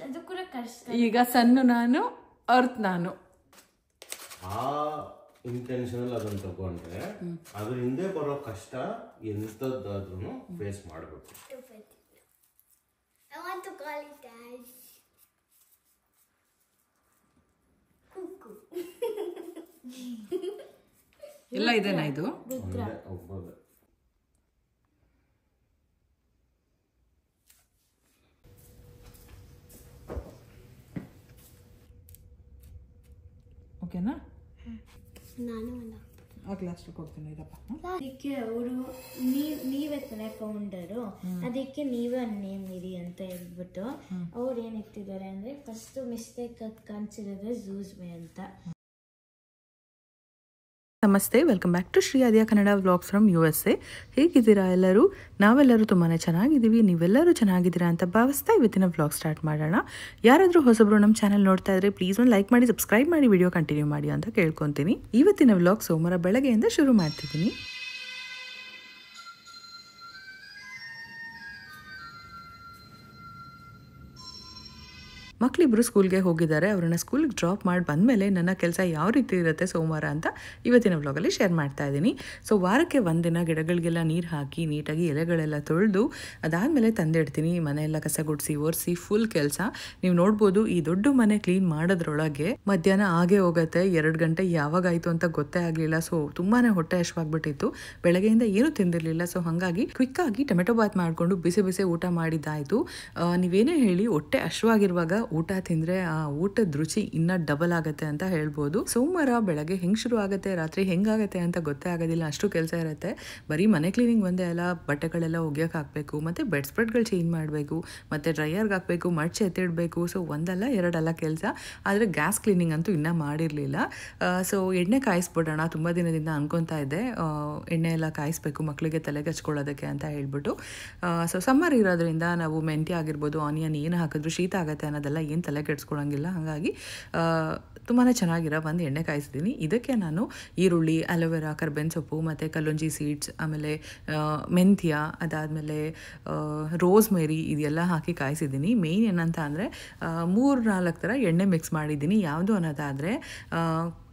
ಅದು ಕೂಡ ಕಷ್ಟ. ಈಗ ಸಣ್ಣ ನಾನು ಅರ್ತ್ ನಾನು ಆ ಇಂಟೆನ್ಷನಲ್ ಅದನ್ನ ತಗೊಂಡ್ರೆ ಅದ್ರ ಹಿಂದೆ ಬರೋ ಕಷ್ಟ ಎಂತದ್ದಾದ್ರೂ ಫೇಸ್ ಮಾಡಬೇಕು. I want to call it as cuckoo. ಎಲ್ಲ ಇದೆನಾ ಇದು? ಒಬ್ಬೊಬ್ಬ ಓಕೆನಾ? ನಾನು ಆ ಕ್ಲಾಸ್ ಕೊಡ್ತೀನಿ ಇದಪ್ಪ. ಅದಕ್ಕೆ ಅವರು ನೀವೇ ತಾನೇ ಫೌಂಡರು, ಅದಕ್ಕೆ ನೀವೇ ನೇಮ್ ಇರಿ ಅಂತ ಹೇಳ್ಬಿಟ್ಟು ಅವ್ರು ಏನ್ ಇಟ್ಟಿದ್ದಾರೆ ಅಂದ್ರೆ ಫಸ್ಟ್ ಮಿಸ್ಟೇಕ್ ಕಾಣಿಸಿರೋದು ಝೂಸ್ ಮೇ ಅಂತ. ನಮಸ್ತೆ, welcome back to Shri Aadya Kannada vlogs from USA. ಹೇಗಿದ್ದೀರಾ ಎಲ್ಲರೂ? ನಾವೆಲ್ಲರೂ ತುಂಬಾ ಚೆನ್ನಾಗಿದ್ದೀವಿ, ನೀವೆಲ್ಲರೂ ಚೆನ್ನಾಗಿದ್ದೀರಾ ಅಂತ ಭಾವಿಸ್ತಾ ಇವತ್ತಿನ ವ್ಲಾಗ್ ಸ್ಟಾರ್ಟ್ ಮಾಡೋಣ. ಯಾರಾದರೂ ಹೊಸಬ್ರು ನಮ್ಮ ಚಾನಲ್ ನೋಡ್ತಾ ಇದ್ರೆ ಪ್ಲೀಸ್ ಒಂದು ಲೈಕ್ ಮಾಡಿ, ಸಬ್ಸ್ಕ್ರೈಬ್ ಮಾಡಿ, ವಿಡಿಯೋ ಕಂಟಿನ್ಯೂ ಮಾಡಿ ಅಂತ ಕೇಳ್ಕೊತೀನಿ. ಇವತ್ತಿನ ವ್ಲಾಗ್ ಸೋಮವಾರ ಬೆಳಗ್ಗೆಯಿಂದ ಶುರು ಮಾಡ್ತಿದ್ದೀನಿ. ಮಕ್ಕಳಿಬ್ಬರು ಸ್ಕೂಲ್ಗೆ ಹೋಗಿದ್ದಾರೆ. ಅವರನ್ನು ಸ್ಕೂಲ್ಗೆ ಡ್ರಾಪ್ ಮಾಡಿ ಬಂದಮೇಲೆ ನನ್ನ ಕೆಲಸ ಯಾವ ರೀತಿ ಇರುತ್ತೆ ಸೋಮವಾರ ಅಂತ ಇವತ್ತಿನ ವ್ಲಾಗಲ್ಲಿ ಶೇರ್ ಮಾಡ್ತಾ ಇದ್ದೀನಿ. ಸೊ ವಾರಕ್ಕೆ ಒಂದಿನ ಗಿಡಗಳಿಗೆಲ್ಲ ನೀರು ಹಾಕಿ ನೀಟಾಗಿ ಎಲೆಗಳೆಲ್ಲ ತೊಳೆದು ಅದಾದಮೇಲೆ ತಂದಿಡ್ತೀನಿ. ಮನೆಯೆಲ್ಲ ಕಸ ಗುಡಿಸಿ ಒರೆಸಿ ಫುಲ್ ಕೆಲಸ. ನೀವು ನೋಡ್ಬೋದು, ಈ ದೊಡ್ಡ ಮನೆ ಕ್ಲೀನ್ ಮಾಡೋದ್ರೊಳಗೆ ಮಧ್ಯಾಹ್ನ ಆಗೇ ಹೋಗುತ್ತೆ. 2 ಗಂಟೆ ಯಾವಾಗಾಯಿತು ಅಂತ ಗೊತ್ತೇ ಆಗಲಿಲ್ಲ. ಸೊ ತುಂಬಾ ಹೊಟ್ಟೆ ಹಶ್ವಾಗ್ಬಿಟ್ಟಿತ್ತು. ಬೆಳಗ್ಗೆಯಿಂದ ಏನೂ ತಿಂದಿರಲಿಲ್ಲ. ಸೊ ಹಾಗಾಗಿ ಕ್ವಿಕ್ಕಾಗಿ ಟೊಮೆಟೊ ಬಾತ್ ಮಾಡಿಕೊಂಡು ಬಿಸಿ ಬಿಸಿ ಊಟ ಮಾಡಿದ್ದಾಯಿತು. ನೀವೇನೇ ಹೇಳಿ, ಹೊಟ್ಟೆ ಹಶ್ವಾಗಿರುವಾಗ ಊಟ ತಿಂದರೆ ಆ ಊಟದ ರುಚಿ ಇನ್ನೂ ಡಬಲ್ ಆಗುತ್ತೆ ಅಂತ ಹೇಳ್ಬೋದು. ಸೋಮವಾರ ಬೆಳಗ್ಗೆ ಹೆಂಗೆ ಶುರು ಆಗುತ್ತೆ, ರಾತ್ರಿ ಹೆಂಗಾಗುತ್ತೆ ಅಂತ ಗೊತ್ತೇ ಆಗೋದಿಲ್ಲ, ಅಷ್ಟು ಕೆಲಸ ಇರುತ್ತೆ. ಬರೀ ಮನೆ ಕ್ಲೀನಿಂಗ್ ಒಂದೇ ಅಲ್ಲ, ಬಟ್ಟೆಗಳೆಲ್ಲ ಒಗೆಯೋಕೆ ಹಾಕಬೇಕು, ಮತ್ತು ಬೆಡ್ ಸ್ಪ್ರೆಡ್ಗಳು ಚೇಂಜ್ ಮಾಡಬೇಕು, ಮತ್ತು ಡ್ರೈಯರ್ಗೆ ಹಾಕಬೇಕು, ಮಡ್ಚಿ ಎತ್ತಿಡಬೇಕು. ಸೊ ಒಂದಲ್ಲ ಎರಡಲ್ಲ ಕೆಲಸ. ಆದರೆ ಗ್ಯಾಸ್ ಕ್ಲೀನಿಂಗ್ ಅಂತೂ ಇನ್ನೂ ಮಾಡಿರಲಿಲ್ಲ. ಸೊ ಎಣ್ಣೆ ಕಾಯಿಸ್ಬಿಡೋಣ, ತುಂಬ ದಿನದಿಂದ ಅನ್ಕೊತಾ ಇದ್ದೆ ಎಣ್ಣೆ ಎಲ್ಲ ಕಾಯಿಸ್ಬೇಕು ಮಕ್ಕಳಿಗೆ ತಲೆಗೆ ಹಚ್ಕೊಳ್ಳೋದಕ್ಕೆ ಅಂತ ಹೇಳ್ಬಿಟ್ಟು. ಸೊ ಸಮ್ಮರ್ ಇರೋದ್ರಿಂದ ನಾವು ಮೆಂತ್ಯ ಆಗಿರ್ಬೋದು, ಆನಿಯನ್ ಏನು ಹಾಕಿದ್ರು ಶೀತ ಆಗುತ್ತೆ ಅನ್ನೋದೆಲ್ಲ ಏನು ತಲೆ ಕೆಡಿಸ್ಕೊಳಂಗಿಲ್ಲ. ಹಾಗಾಗಿ ತುಂಬಾ ಚೆನ್ನಾಗಿರೋ ಒಂದು ಎಣ್ಣೆ ಕಾಯಿಸಿದ್ದೀನಿ. ಇದಕ್ಕೆ ನಾನು ಈರುಳ್ಳಿ, ಅಲೋವೆರಾ, ಕರ್ಬೇವಿನ ಸೊಪ್ಪು ಮತ್ತು ಕಲ್ಲೊಂಜಿ ಸೀಡ್ಸ್, ಆಮೇಲೆ ಮೆಂತ್ಯ, ಅದಾದಮೇಲೆ ರೋಸ್ಮೇರಿ ಇದೆಲ್ಲ ಹಾಕಿ ಕಾಯಿಸಿದ್ದೀನಿ. ಮೇಯ್ನ್ ಏನಂತ ಅಂದರೆ 3-4 ಥರ ಎಣ್ಣೆ ಮಿಕ್ಸ್ ಮಾಡಿದ್ದೀನಿ. ಯಾವುದು ಅನ್ನೋದಾದರೆ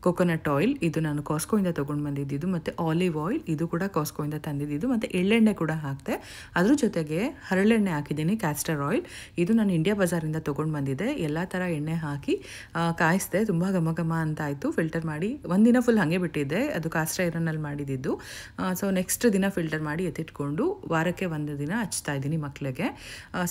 ಕೊಕೊನಟ್ ಆಯಿಲ್, ಇದು ನಾನು ಕಾಸ್ಕೋಯಿಂದ ತೊಗೊಂಡು ಬಂದಿದ್ದು, ಮತ್ತು ಆಲಿವ್ ಆಯಿಲ್, ಇದು ಕೂಡ ಕಾಸ್ಕೋಯಿಂದ ತಂದಿದ್ದು, ಮತ್ತು ಎಳ್ಳೆಣ್ಣೆ ಕೂಡ ಹಾಕಿದೆ. ಅದ್ರ ಜೊತೆಗೆ ಹರಳೆಣ್ಣೆ ಹಾಕಿದ್ದೀನಿ, ಕ್ಯಾಸ್ಟರ್ ಆಯಿಲ್, ಇದು ನಾನು ಇಂಡಿಯಾ ಬಜಾರಿಂದ ತೊಗೊಂಡು ಬಂದಿದ್ದೆ. ಎಲ್ಲ ಥರ ಎಣ್ಣೆ ಹಾಕಿ ಕಾಯಿಸಿದೆ. ತುಂಬ ಘಮ ಘಮ ಅಂತ ಆಯಿತು. ಫಿಲ್ಟರ್ ಮಾಡಿ ಒಂದಿನ ಫುಲ್ ಹಾಗೆ ಬಿಟ್ಟಿದ್ದೆ, ಅದು ಕಾಸ್ಟ್ ಐರನ್ನಲ್ಲಿ ಮಾಡಿದ್ದು. ಸೊ ನೆಕ್ಸ್ಟ್ ದಿನ ಫಿಲ್ಟರ್ ಮಾಡಿ ಎತ್ತಿಟ್ಕೊಂಡು ವಾರಕ್ಕೆ ಒಂದು ದಿನ ಹಚ್ತಾ ಇದ್ದೀನಿ ಮಕ್ಕಳಿಗೆ.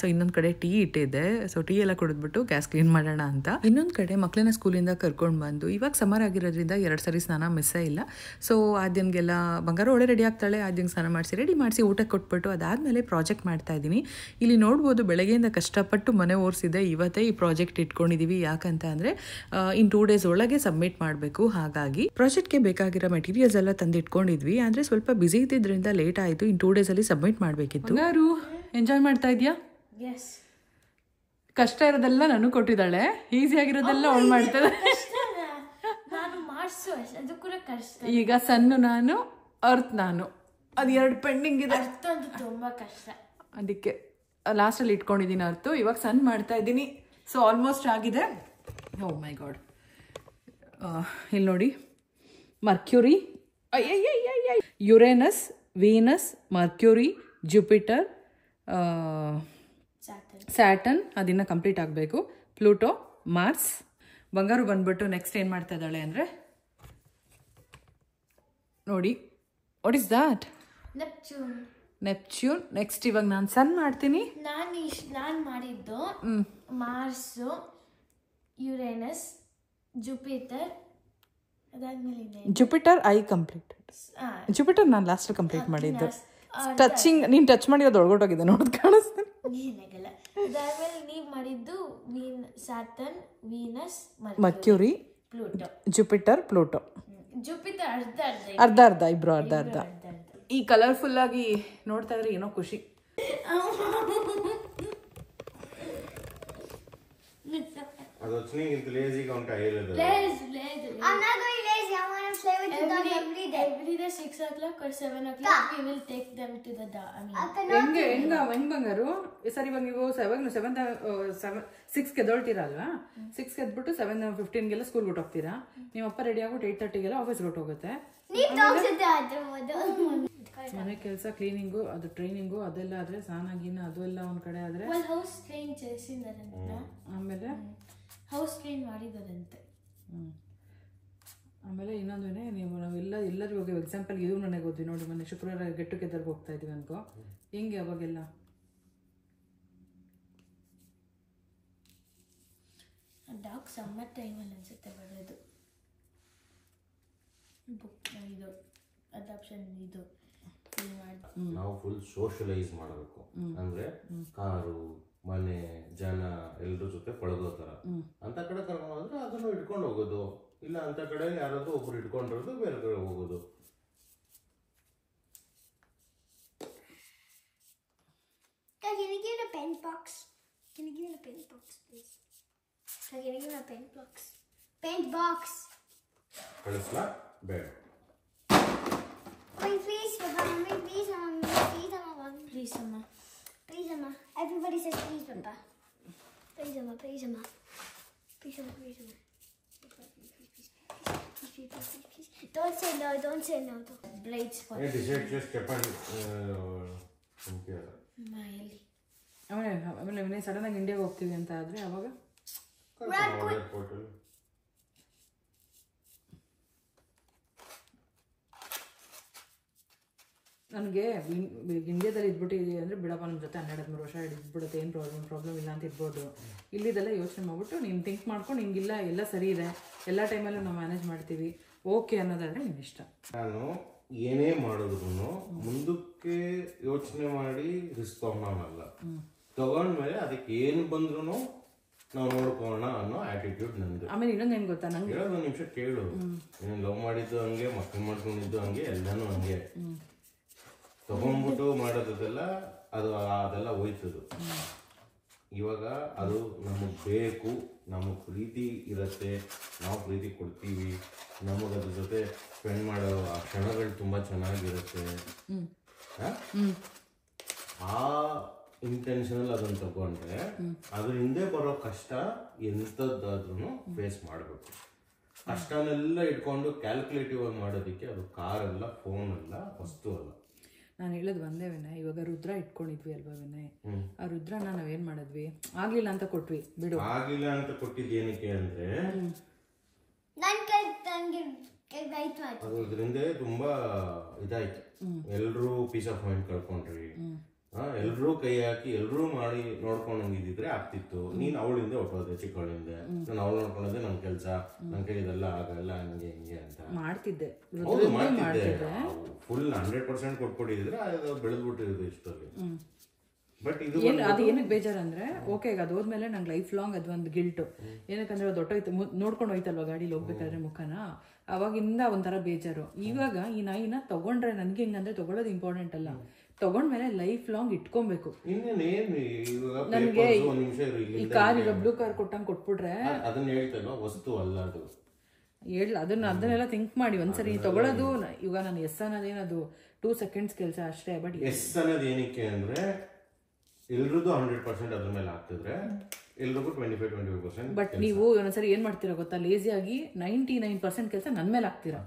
ಸೊ ಇನ್ನೊಂದು ಕಡೆ ಟೀ ಇಟ್ಟಿದ್ದೆ. ಸೊ ಟೀ ಎಲ್ಲ ಕುಡಿದ್ಬಿಟ್ಟು ಗ್ಯಾಸ್ ಕ್ಲೀನ್ ಮಾಡೋಣ ಅಂತ. ಇನ್ನೊಂದು ಕಡೆ ಮಕ್ಕಳನ್ನ ಸ್ಕೂಲಿಂದ ಕರ್ಕೊಂಡು ಬಂದು, ಇವಾಗ ಸಮರ್ ಆಗಿರೋದ್ರಿಂದ 2 ಸರಿ ಸ್ನಾನ ಮಿಸ್ಸೇ ಇಲ್ಲ. ಸೊ ಆದ್ಯನ್ಗೆಲ್ಲ ಬಂಗಾರ ಒಳ್ಳೆ ರೆಡಿ ಆಗ್ತಾಳೆ. ಆದ್ಯಂಗೆ ಸ್ನಾನ ರೆಡಿ ಮಾಡಿಸಿ ಊಟಕ್ಕೆ ಕೊಟ್ಬಿಟ್ಟು ಅದಾದಮೇಲೆ ಪ್ರಾಜೆಕ್ಟ್ ಮಾಡ್ತಾ ಇದ್ದೀನಿ. ಇಲ್ಲಿ ನೋಡ್ಬೋದು, ಬೆಳಗ್ಗೆಯಿಂದ ಕಷ್ಟಪಟ್ಟು ಮನೆ ಓಡಿಸಿದೆ. ಇವತ್ತೇ ಈ ಪ್ರಾಜೆಕ್ಟ್ ಇಟ್ಕೊಂಡಿದ್ದೀವಿ. ಯಾಕಂತ ಅಂದರೆ ಇನ್ 2 ಡೇಸ್ ಒಳಗೆ ಸಬ್ಮಿಟ್ ಮಾಡಬೇಕು. ಹಾಗಾಗಿ ಪ್ರಾಜೆಕ್ಟ್ಗೆ ಬೇಕಾಗಿರೋ ಮೆಟೀರಿಯಲ್ಸ್ ಎಲ್ಲ ತಂದು ಇಟ್ಕೊಂಡಿದ್ವಿ. ಆದರೆ ಸ್ವಲ್ಪ ಬಿಸಿ ಇದ್ದಿದ್ದರಿಂದ ಲೇಟ್ ಆಯಿತು. ಇನ್ 2 ಡೇಸಲ್ಲಿ ಸಬ್ಮಿಟ್ ಮಾಡಬೇಕಿತ್ತು. ಯಾರು ಎಂಜಾಯ್ ಮಾಡ್ತಾ ಇದೆಯಾ? ಕಷ್ಟ ಇರೋದೆಲ್ಲ ನನಗೆ ಕೊಟ್ಟಿದ್ದಾಳೆ, ಈಸಿಯಾಗಿರೋದೆಲ್ಲ ಅವಳು ಮಾಡ್ತಾಳೆ. ಅದು ಕೂಡ ಕಷ್ಟ. ಈಗ ಸಣ್ಣ ನಾನು ಅರ್ತ್ ನಾನು, ಅದು 2 ಪೆಂಡಿಂಗ್ ಇದೆ. ತುಂಬಾ ಕಷ್ಟ. ಅದಕ್ಕೆ ಲಾಸ್ಟಲ್ಲಿ ಇಟ್ಕೊಂಡಿದ್ದೀನಿ ಅರ್ತು. ಇವಾಗ ಸಣ್ಣ ಮಾಡ್ತಾ ಇದ್ದೀನಿ. ಸೊ ಆಲ್ಮೋಸ್ಟ್ ಆಗಿದೆ. ಓ ಮೈ ಗಾಡ್, ಇಲ್ಲಿ ನೋಡಿ, Mercury, Uranus, Venus, Mercury, Jupiter, Saturn ಅದಿನ್ನ ಕಂಪ್ಲೀಟ್ ಆಗಬೇಕು, ಪ್ಲೂಟೋ, ಮಾರ್ಸ್. ಬಂಗಾರು ಬಂದ್ಬಿಟ್ಟು ನೆಕ್ಸ್ಟ್ ಏನು ಮಾಡ್ತಾ ಇದ್ದಾಳೆ ಅಂದರೆ ನೋಡಿ, what is that? Neptune. Next ಇವಾಗ ನಾನು ಸನ್ ಮಾಡ್ತೀನಿ. ನಾನು ಮಾಡಿದ್ದು ಮಾರ್ಸು, ಯುರೇನಸ್, ಜುಪಿಟರ್, ಅದಾದ್ಮೇಲೆ ಜುಪಿಟರ್ ಜುಪಿಟರ್ ನಾನು ಲಾಸ್ಟ್ ಕಂಪ್ಲೀಟ್ ಮಾಡಿದ್ದು. ಟಚಿಂಗ್ ನೀನು ಟಚ್ ಮಾಡಿರೋದು ಒಳಗೊಟ್ಟೋಗಿದೆ, ನೋಡೋದು ಕಾಣಿಸ್ತೀನಿ. ಏನಾಗಲ್ಲ. ಅದಾದ್ಮೇಲೆ ನೀವು ಮಾಡಿದ್ದು Saturn, Venus, Mercury, Pluto, Jupiter, Pluto. Jupiter ಅರ್ಧ ಅರ್ಧ, ಇಬ್ರು ಅರ್ಧ ಅರ್ಧ. ಈ ಕಲರ್ಫುಲ್ ಆಗಿ ನೋಡ್ತಾ ಇದ್ರೆ ಏನೋ ಖುಷಿ. అది వచ్చినాయి ఇంత లేజీగా ఉంటాయి. every day 6 o'clock or 7 o'clock we will take them to the ಹೆಂಗ್ ಬಂಗಾರು ಸರ್ ಇವಾಗ ನೀವು 6 ಎದ್ದೊಳ್ತೀರಲ್ವಾ 6 ಎದ್ಬಿಟ್ಟು 7:15 ಸ್ಕೂಲ್ ಹೋಗ್ತೀರಾ ನಿಮ್ಮ ಅಪ್ಪ ರೆಡಿ ಆಗ್ಬಿಟ್ಟು 8:30 ಆಫೀಸ್ ಹೋಗುತ್ತೆ ಮನೆ ಕೆಲಸ ಕ್ಲೀನಿಂಗು ಅದು ಟ್ರೈನಿಂಗು ಅದೆಲ್ಲ ಆದ್ರೆ ಸ್ನಾನ ಗೀನ ಅದು ಎಲ್ಲ ಒಂದ್ ಕಡೆ ಆದ್ರೆ ಹೌಸ್ ಕ್ಲೀನ್ చేసిందరంట ಆಮೇಲೆ ಹೌಸ್ ಕ್ಲೀನ್ ಮಾಡಿದಾರಂತೆ ಆಮೇಲೆ ಇನ್ನೊಂದೇನೆ ನಾವೆಲ್ಲರೂ ಇವಾಗ ಎಕ್ಸಾಂಪಲ್ ಇದು ನನಗೆ ಗೊತ್ತಿ ನೋಡಿ ಮೊನ್ನೆ ಶುಕ್ರವಾರ ಗೆಟ್ ಟುಗೆದರ್ಗೆ ಹೋಗ್ತಾ ಇದೀವಿ ಅನ್ಕೋ ಹೆಂಗೆ ಅವಾಗೆಲ್ಲ ಡಾಗ್ ಸಮ್ಮರ್ ಟೈಮಲ್ಲಿ ಅನ್ಸುತ್ತೆ ಬರೋದು ಬುಕ್ ಇದು ಅಡಾಪ್ಷನ್ ಇದು ನಾವು ಫುಲ್ ಸೋಷಲೈಸ್ ಮಾಡಬೇಕು ಅಂದ್ರೆ ಕಾರು ಮನೆ ಜನ ಎಲ್ರ ಜೊತೆ ಪಳಗೋ ತರ ಅಂತ ಕಡೆ ಕರ್ಕೊಂಡು ಹೋದ್ರೆ ಅದನ್ನು ಇಟ್ಕೊಂಡು ಹೋಗೋದು ಇಲ್ಲ ಅಂತ ಕಡೆ ಯಾರಾದ್ರೂ ಒಬ್ರು ಇಟ್ಕೊಂಡಿರೋದು ಬೇರೆ ಕಡೆ ಹೋಗೋದು Can you give me a pen box? Can you give me a pen box, please? Can you give me a pen box? Pen box. ಕಳಿಸ್ಲಾ ಬೇಡ Please, Papa, Mummy, please, Mummy, please, Mama, please ಅಮ್ಮ please, Mama. Everybody says please, Papa. Please, Mama, please, Mama. Please, Mama, please, Mama. Please. Don't say no, don't say no. Blinds decide just ಸ್ಟೆಪನ್ ಮಾಯಲ್ಲಿ ಆಮೇಲೆ sudden ಆಗಿ ಇಂಡಿಯಾಗೆ ಹೋಗ್ತೀವಿ ಅಂತ ಆದ್ರೆ ಅವಾಗ ನನಗೆ ಇಂಡಿಯಾದಲ್ಲಿ ಇದ್ಬಿಟ್ಟಿದೆ ಅಂದರೆ ಬಿಡಪ್ಪ ನಮ್ಮ ಜೊತೆ 12-13 ವರ್ಷ ಇದ್ಬಿಡುತ್ತೆ ಏನು ಪ್ರಾಬ್ಲಮ್ ಇಲ್ಲ ಅಂತ ಇರ್ಬೋದು ಇಲ್ಲಿದೆಲ್ಲ ಯೋಚನೆ ಮಾಡ್ಬಿಟ್ಟು ನೀನು ಥಿಂಕ್ ಮಾಡ್ಕೊಂಡು ಹಿಂಗಿಲ್ಲ ಎಲ್ಲ ಸರಿ ಇದೆ ಎಲ್ಲ ಟೈಮಲ್ಲೂ ನಾವು ಮ್ಯಾನೇಜ್ ಮಾಡ್ತೀವಿ ಓಕೆ ಅನ್ನೋದಾದ್ರೆ ನಿನ್ನ ಇಷ್ಟ. ನಾನು ಏನೇ ಮಾಡಿದ್ರು ಮುಂದಕ್ಕೆ ಯೋಚನೆ ಮಾಡಿ ರಿಸ್ಕ್ ತಗೊಂಡವನಲ್ಲ, ತಗೊಂಡ್ಮೇಲೆ ಅದಕ್ಕೆ ಏನು ಬಂದ್ರು ನಾವು ನೋಡ್ಕೋಣ ಅನ್ನೋ ಆಟಿಟ್ಯೂಡ್ ನಂದು. ಆಮೇಲೆ ಇನ್ನೊಂದು ಏನು ಗೊತ್ತಾ, ನಂಗೆ ಹೇಳೋದು ಒಂದು ನಿಮಿಷ ಕೇಳು. ನೀನು ಲವ್ ಮಾಡಿದ್ದು ಹಂಗೆ, ಮಕ್ಕಳು ಮಾಡ್ಕೊಂಡಿದ್ದು ಹಂಗೆ, ಎಲ್ಲಾನು ಹಂಗೆ ತಗೊಂಡ್ಬಿಟ್ಟು ಮಾಡೋದೆಲ್ಲ ಅದೆಲ್ಲ ಹೋಯ್ತದು. ಇವಾಗ ಅದು ನಮಗೆ ಬೇಕು, ನಮಗೆ ಪ್ರೀತಿ ಇರುತ್ತೆ, ನಾವು ಪ್ರೀತಿ ಕೊಡ್ತೀವಿ, ನಮಗೆ ಅದ್ರ ಜೊತೆ ಸ್ಪೆಂಡ್ ಮಾಡೋ ಆ ಕ್ಷಣಗಳು ತುಂಬಾ ಚೆನ್ನಾಗಿರುತ್ತೆ. ಆ ಇಂಟೆನ್ಷನಲ್ ಅದನ್ನ ತಗೊಂಡ್ರೆ ಅದ್ರ ಹಿಂದೆ ಬರೋ ಕಷ್ಟ ಎಂಥದ್ದಾದ್ರೂ ಫೇಸ್ ಮಾಡಬೇಕು. ಕಷ್ಟನೆಲ್ಲ ಇಟ್ಕೊಂಡು ಕ್ಯಾಲ್ಕುಲೇಟಿವ್ ಆಗಿ ಮಾಡೋದಕ್ಕೆ ಅದು ಕಾರ್ ಅಲ್ಲ, ಫೋನ್ ಅಲ್ಲ, ವಸ್ತು ಅಲ್ಲ. ನಾನು ಹೇಳೋದು ಒಂದೇ ವಿನಯ್, ಇವಾಗ ರುದ್ರ ಇಟ್ಕೊಂಡಿದ್ವಿ ಅಲ್ವಾ ವಿನಯ್, ಆ ರುದ್ರನ ನಾವೇನ್ ಮಾಡಿದ್ವಿ, ಆಗ್ಲಿಲ್ಲ ಅಂತ ಕೊಟ್ವಿ ಬಿಡು. ಆಗಿಲ್ಲ ಅಂತ ಕೊಟ್ಟಿದ್ದು ಏನಕ್ಕೆ ಅಂದ್ರೆ ಅದ್ರಿಂದ ತುಂಬಾ ಇದಾಯ್ತು. ಎಲ್ರೂ ಪೀಸ್ ಆಫ್ ಮೈಂಡ್ ಕಳ್ಕೊಂಡ್ರಿ, ಎಲ್ರೂ ಕೈ ಹಾಕಿ ಎಲ್ರೂ ಮಾಡಿ ನೋಡ್ಕೊಂಡಂಗಿದ್ರೆ ಆಗ್ತಿತ್ತು. ನೀನ್ ಅವಳಿಂದ ಹೊಟ್ಟೋದೆ, ಚಿಕ್ಕವಳಿಂದ ನಾನು ಅವಳು ನೋಡ್ಕೊಂಡೆ, ನನ್ ಕೆಲ್ಸ, ನನ್ ಕೈ ಇದೆಲ್ಲ ಆಗಲ್ಲ, ಹಂಗೆ ಹಿಂಗೆ ಅಂತ ಮಾಡ್ತಿದ್ದೆ. ಫುಲ್ 100% ಕೊಟ್ಬಿಟ್ಟಿದ್ರೆ ಅದು ಬೆಳೆದ್ಬಿಟ್ಟಿರೋದು ಇಷ್ಟಲ್ಲಿ. ಬಟ್ ಇದು ಅದು ಏನಕ್ಕೆ ಬೇಜಾರಂದ್ರೆ, ಓಕೆ ಈಗ ಅದೋದ್ಮೇಲೆ ನಂಗೆ ಲೈಫ್ ಲಾಂಗ್ ಅದು ಒಂದು ಗಿಲ್ಟು. ಏನಕ್ಕಂದ್ರೆ ಅದು ಹೊಟ್ಟೋಯ್ತು, ನೋಡ್ಕೊಂಡು ಹೋಯ್ತಲ್ವ ಗಾಡಿಲಿ ಹೋಗ್ಬೇಕಾದ್ರೆ ಮುಖನ, ಅವಾಗಿಂದ ಒಂಥರ ಬೇಜಾರು. ಇವಾಗ ಈ ನಾಯಿನ ತಗೊಂಡ್ರೆ ನನ್ಗೆ ಹೆಂಗಂದ್ರೆ ತಗೊಳ್ಳೋದು ಇಂಪಾರ್ಟೆಂಟ್ ಅಲ್ಲ, ತಗೊಂಡ್ಮೇಲೆ ಲೈಫ್ ಲಾಂಗ್ ಇಟ್ಕೊಬೇಕು. ನನ್ಗೆ ಈ ಕಾರ್ ಈಗ ಬ್ಲೂ ಕಾರ್ ಕೊಟ್ಟಂಗೆ ಕೊಟ್ಬಿಟ್ರೆ ಅದನ್ನ ಹೇಳ್ತಲ್ವ, ವಸ್ತು ಅಲ್ಲ ಅದು. ಅದನ್ನೆಲ್ಲ ಥಿಂಕ್ ಮಾಡಿ ಒಂದ್ಸರಿ ತಗೊಳ್ಳೋದು. ಇವಾಗ ನಾನು ಎಸ್ ಅನ್ನೋದೇನದು 2 seconds ಕೆಲಸ ಅಷ್ಟೇ. ಬಟ್ ಎಸ್ ಅನ್ನೋದು ಏನಕ್ಕೆ ಅಂದ್ರೆ ಎಲ್ರಿಗೂ 100% ಅದ್ರ ಮೇಲೆ ಆಗ್ತಿದ್ರೆ ಎಲ್ರಿಗೂ 25%. ಬಟ್ ನೀವು ಒಂದ್ಸರಿ ಏನ್ ಮಾಡ್ತೀರಾ ಗೊತ್ತಾ, ಲೇಸಿಯಾಗಿ 99% ಕೆಲಸ ನನ್ ಮೇಲೆ ಹಾಕ್ತೀರಾ.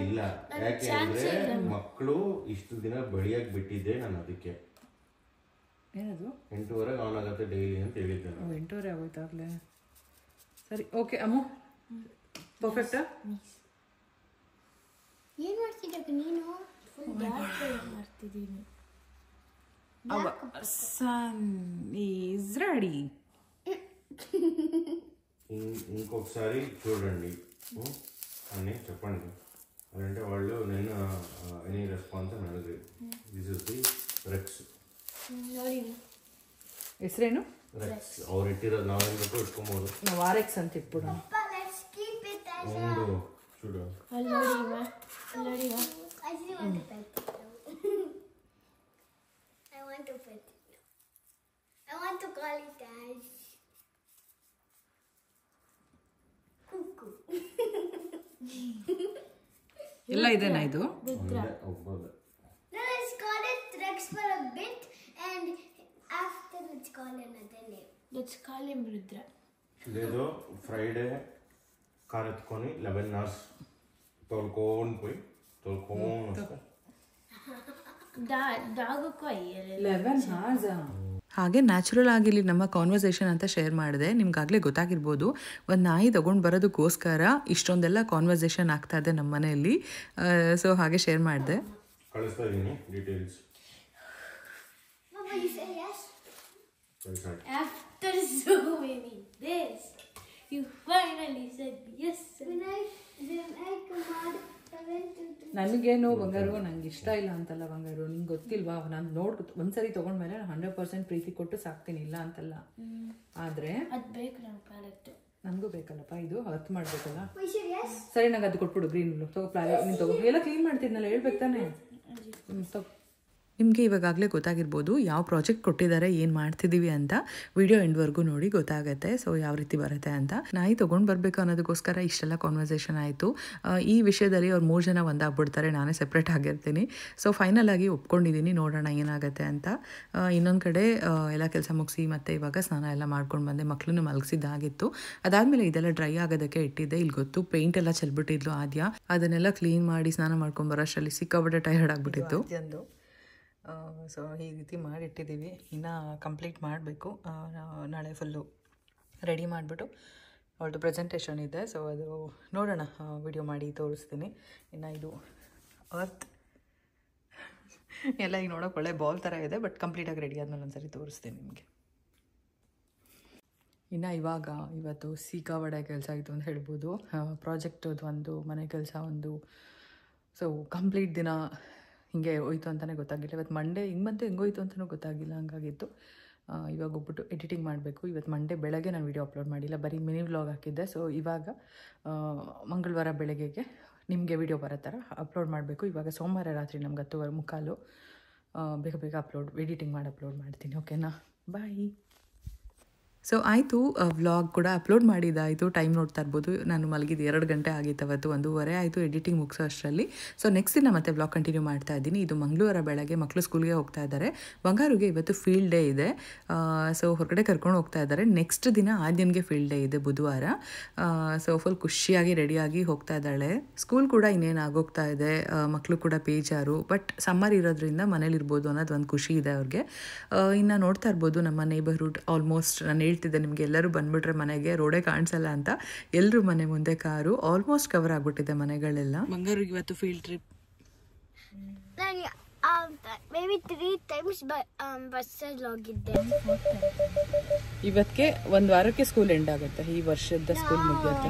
ಇಲ್ಲ, ಯಾಕೆ ಅಂದ್ರೆ ಮಕ್ಕಳು ಇಷ್ಟು ದಿನ ಬೆಳೆಯಕ್ ಬಿಟ್ಟಿದ್ದೆ ನಾನು. ಅದಕ್ಕೆ ಏನದು 8:30 ಆನ್ ಆಗತ್ತೆ ಡೈಲಿ ಅಂತ ಹೇಳಿದ್ದೆ. 8:30 ಆಗೋಯ್ತಾಗ್ಲೇ. ಸರಿ, ಓಕೆ ಅಮ್ಮು, ಪರ್ಫೆಕ್ಟಾ? ಏನ್ ಮಾಡ್ತಿದ್ದೆ ನೀನು? ಮಾಡ್ತಿದ್ದೀನಿ. Our son is ready. ఇంకొకసారి చూడండి అని చెప్పండి. అదంటే వాళ్ళు నేను ఎనీ రెస్పాన్స్ అని అడిగి, దిస్ ఇస్ ది రెక్స్. ಹೆಸರೇನು? రెక్స్ ಅವ್ರು ಇಟ್ಟಿರೋದು ನಾವೇನು ಬೇಕು ಇಟ್ಕೊಬೋದು. ನಾವು RX ಅಂತ ಇಟ್ಬಿಡೋಣ. ಒಂದು చూడు, ಅಲ್ಲೋಡಿವಾ I want to call it as Cuckoo. ಎಲ್ಲ ಇದೆನಾ ಇದು? ಒಬ್ಬರು No, let's call it Rex for a bit, and after let's call another name. Let's call him Rudra. లేదు ఫ్రైడే కార్ ఎత్తుకొని 11 hours తోలుకొని పోయి తోలుకొని వస్తా. ಡಾಗಕ್ಕೂ ಅಯ್ಯಲ್ಲ 11 hours. ಹಾಗೆ ನ್ಯಾಚುರಲ್ ಆಗಿ ಇಲ್ಲಿ ನಮ್ಮ ಕಾನ್ವರ್ಸೇಷನ್ ಅಂತ ಶೇರ್ ಮಾಡಿದೆ. ನಿಮ್ಗಾಗಲೇ ಗೊತ್ತಾಗಿರ್ಬೋದು, ಒಂದು ನಾಯಿ ತೊಗೊಂಡು ಬರೋದಕ್ಕೋಸ್ಕರ ಇಷ್ಟೊಂದೆಲ್ಲ ಕಾನ್ವರ್ಸೇಷನ್ ಆಗ್ತಾ ಇದೆ ನಮ್ಮ ಮನೆಯಲ್ಲಿ. ಸೊ ಹಾಗೆ ಶೇರ್ ಮಾಡಿದೆ. ಕಳಿಸ್ತಾ ಇದ್ದೀನಿ details. Mama, you say yes? ಕಳಿಸ್ತಾ After so many days, you finally said yes. When I command 7 to 2. ನನಗೇನು ಬಂಗಾರು ನಂಗೆ ಇಷ್ಟ ಇಲ್ಲ ಅಂತಲ್ಲ ಬಂಗಾರು, ನಿಂಗೆ ಗೊತ್ತಿಲ್ವಾ, ನಾನು ಒಂದ್ಸರಿ ತೊಗೊಂಡ್ಮೇಲೆ ನಾನು 100% ಪ್ರೀತಿ ಕೊಟ್ಟು ಸಾಕ್ತೀನಿ, ಇಲ್ಲ ಅಂತಲ್ಲ. ಆದರೆ ಅದು ಬೇಕು ನಮ್ಮ ಪ್ರಾಡಕ್ಟ್. ನನಗೂ ಬೇಕಲ್ಲಪ್ಪ, ಇದು ಅರ್ಥ ಮಾಡಬೇಕಲ್ಲ. We say yes? ಸರಿ, ನಂಗೆ ಅದು ಕೊಟ್ಬಿಡು, ಗ್ರೀನ್ ತಗೋ, ನೀನು ತಗೋ, ಎಲ್ಲ ಕ್ಲೀನ್ ಮಾಡ್ತಿದ್ನಲ್ಲ, ಹೇಳ್ಬೇಕು ತಾನೆ. ತಗೋ. ನಿಮಗೆ ಇವಾಗಲೇ ಗೊತ್ತಾಗಿರ್ಬೋದು ಯಾವ ಪ್ರಾಜೆಕ್ಟ್ ಕೊಟ್ಟಿದ್ದಾರೆ, ಏನು ಮಾಡ್ತಿದ್ದೀವಿ ಅಂತ. ವಿಡಿಯೋ ಎಂಡ್ವರೆಗೂ ನೋಡಿ ಗೊತ್ತಾಗುತ್ತೆ ಸೊ ಯಾವ ರೀತಿ ಬರುತ್ತೆ ಅಂತ. ನಾಯಿ ತೊಗೊಂಡು ಬರಬೇಕು ಅನ್ನೋದಕ್ಕೋಸ್ಕರ ಇಷ್ಟೆಲ್ಲ ಕಾನ್ವರ್ಸೇಷನ್ ಆಯಿತು. ಈ ವಿಷಯದಲ್ಲಿ ಅವ್ರು 3 ಜನ ಒಂದಾಗ್ಬಿಡ್ತಾರೆ, ನಾನೇ ಸಪ್ರೇಟ್ ಆಗಿರ್ತೀನಿ. ಸೊ ಫೈನಲ್ ಆಗಿ ಒಪ್ಕೊಂಡಿದ್ದೀನಿ, ನೋಡೋಣ ಏನಾಗುತ್ತೆ ಅಂತ. ಇನ್ನೊಂದು ಕಡೆ ಎಲ್ಲ ಕೆಲಸ ಮುಗಿಸಿ ಮತ್ತು ಇವಾಗ ಸ್ನಾನ ಎಲ್ಲ ಮಾಡ್ಕೊಂಡು ಬಂದೆ, ಮಕ್ಕಳನ್ನು ಮಲಗಿಸಿದ್ದಾಗಿತ್ತು. ಅದಾದಮೇಲೆ ಇದೆಲ್ಲ ಡ್ರೈ ಆಗೋದಕ್ಕೆ ಇಟ್ಟಿದ್ದೆ. ಇಲ್ಲಿ ಗೊತ್ತು ಪೇಂಟ್ ಎಲ್ಲ ಚೆಲ್ಬಿಟ್ಟಿದ್ಲು ಆದ್ಯ, ಅದನ್ನೆಲ್ಲ ಕ್ಲೀನ್ ಮಾಡಿ ಸ್ನಾನ ಮಾಡ್ಕೊಂಡು ಬರೋಷ್ಟರಲ್ಲಿ ಸಿಕ್ಕಾಬಿಟ್ಟೆ ಟೈರ್ಡ್ ಆಗಿಬಿಟ್ಟಿತ್ತು. ಸೊ ಈ ರೀತಿ ಮಾಡಿಟ್ಟಿದ್ದೀವಿ, ಇನ್ನು ಕಂಪ್ಲೀಟ್ ಮಾಡಬೇಕು. ನಾಳೆ ಫುಲ್ಲು ರೆಡಿ ಮಾಡಿಬಿಟ್ಟು ಅವಳದು ಪ್ರೆಸೆಂಟೇಷನ್ ಇದೆ, ಸೊ ಅದು ನೋಡೋಣ, ವಿಡಿಯೋ ಮಾಡಿ ತೋರಿಸ್ತೀನಿ. ಇನ್ನು ಇದು ಅರ್ತ್ ಎಲ್ಲ ಈಗ ನೋಡೋಕೆ ಒಳ್ಳೆ ಬಾಲ್ ಥರ ಇದೆ, ಬಟ್ ಕಂಪ್ಲೀಟಾಗಿ ರೆಡಿ ಆದಮೇಲೆ ಒಂದ್ಸರಿ ತೋರಿಸ್ತೀನಿ ನಿಮಗೆ. ಇನ್ನು ಇವತ್ತು ಸಿಕ್ಕಾಪಟ್ಟೆ ಕೆಲಸ ಆಯಿತು ಅಂತ ಹೇಳ್ಬೋದು. ಪ್ರಾಜೆಕ್ಟದು ಒಂದು, ಮನೆ ಕೆಲಸ ಒಂದು, ಸೊ ಕಂಪ್ಲೀಟ್ ದಿನ ಹಿಂಗೆ ಹೋಯ್ತು ಅಂತಲೇ ಗೊತ್ತಾಗಿಲ್ಲ. ಇವತ್ತು ಮಂಡೇ ಹೆಂಗೋಯ್ತು ಅಂತಲೂ ಗೊತ್ತಾಗಿಲ್ಲ, ಹಂಗಾಗಿತ್ತು. ಇವಾಗ ಹೋಗ್ಬಿಟ್ಟು ಎಡಿಟಿಂಗ್ ಮಾಡಬೇಕು. ಇವತ್ತು ಮಂಡೇ ಬೆಳಗ್ಗೆ ನಾನು ವೀಡಿಯೋ ಅಪ್ಲೋಡ್ ಮಾಡಿಲ್ಲ, ಬರೀ ಮಿನಿ ವ್ಲಾಗ್ ಹಾಕಿದ್ದೆ. ಸೊ ಇವಾಗ ಮಂಗಳವಾರ ಬೆಳಗ್ಗೆಗೆ ನಿಮಗೆ ವೀಡಿಯೋ ಬರೋ ಥರ ಅಪ್ಲೋಡ್ ಮಾಡಬೇಕು. ಇವಾಗ ಸೋಮವಾರ ರಾತ್ರಿ ನಮ್ಗೆ 10:45 ಬೇಗ ಎಡಿಟಿಂಗ್ ಮಾಡಿ ಅಪ್ಲೋಡ್ ಮಾಡ್ತೀನಿ. ಓಕೆನಾ, ಬಾಯ್. ಸೊ ಆಯಿತು, ವ್ಲಾಗ್ ಕೂಡ ಅಪ್ಲೋಡ್ ಮಾಡಿದ್ದಾಯಿತು. ಟೈಮ್ ನೋಡ್ತಾ ಇರ್ಬೋದು, ನಾನು ಮಲಗಿದ್ದು 2 ಗಂಟೆ ಆಗಿತ್ತು, ಅವತ್ತು 1:15 ಆಯಿತು ಎಡಿಟಿಂಗ್ ಮುಗಿಸೋ ಅಷ್ಟರಲ್ಲಿ. ಸೊ ನೆಕ್ಸ್ಟ್ ದಿನ ಮತ್ತೆ ವ್ಲಾಗ್ ಕಂಟಿನ್ಯೂ ಮಾಡ್ತಾ ಇದ್ದೀನಿ. ಇದು ಮಂಗಳವಾರ ಬೆಳಗ್ಗೆ ಮಕ್ಕಳು ಸ್ಕೂಲ್ಗೆ ಹೋಗ್ತಾ ಇದ್ದಾರೆ. ಬಂಗಾರಿಗೆ ಇವತ್ತು ಫೀಲ್ಡ್ ಡೇ ಇದೆ, ಸೊ ಹೊರಗಡೆ ಕರ್ಕೊಂಡು ಹೋಗ್ತಾ ಇದ್ದಾರೆ. ನೆಕ್ಸ್ಟ್ ದಿನ ಆದ್ಯನ್ಗೆ ಫೀಲ್ಡ್ ಡೇ ಇದೆ, ಬುಧವಾರ. ಸೊ ಫುಲ್ ಖುಷಿಯಾಗಿ ರೆಡಿಯಾಗಿ ಹೋಗ್ತಾ ಇದ್ದಾಳೆ. ಸ್ಕೂಲ್ ಕೂಡ ಇನ್ನೇನು ಆಗೋಗ್ತಾ ಇದೆ, ಮಕ್ಕಳು ಕೂಡ ಬೇಜಾರು, ಬಟ್ ಸಮ್ಮರ್ ಇರೋದ್ರಿಂದ ಮನೇಲಿರ್ಬೋದು ಅನ್ನೋದು ಒಂದು ಖುಷಿ ಇದೆ ಅವ್ರಿಗೆ. ಇನ್ನು ನೋಡ್ತಾ ಇರ್ಬೋದು ನಮ್ಮ ನೇಬರ್ಹುಡ್ ಆಲ್ಮೋಸ್ಟ್, ನಾನು ಹೇಳ್ತಿದ್ದೆ ನಿಮಗೆ ಎಲ್ಲರೂ ಬಂದುಬಿಟ್ರೆ ಮನೆಗೆ ರೋಡೇ ಕಾಣಿಸಲ್ಲ ಅಂತ, ಎಲ್ಲರೂ ಮನೆ ಮುಂದೆ ಕಾರು ಆಲ್ಮೋಸ್ಟ್ ಕವರ್ ಆಗಿಬಿಟ್ಟಿದೆ ಮನೆಗಳೆಲ್ಲ. ಬಂಗಾರಿಗೆ ಇವತ್ತು ಫೀಲ್ಡ್ ಟ್ರಿಪ್ maybe 3 times ಬಸ್ಸಲ್ಲಿ ಹೋಗಿದ್ದೆ. ಇವತ್ತಿಗೆ 1 ವಾರಕ್ಕೆ ಸ್ಕೂಲ್ ಎಂಡ್ ಆಗುತ್ತೆ, ಈ ವರ್ಷದ ಸ್ಕೂಲ್ ಮುಗಿಯುತ್ತೆ.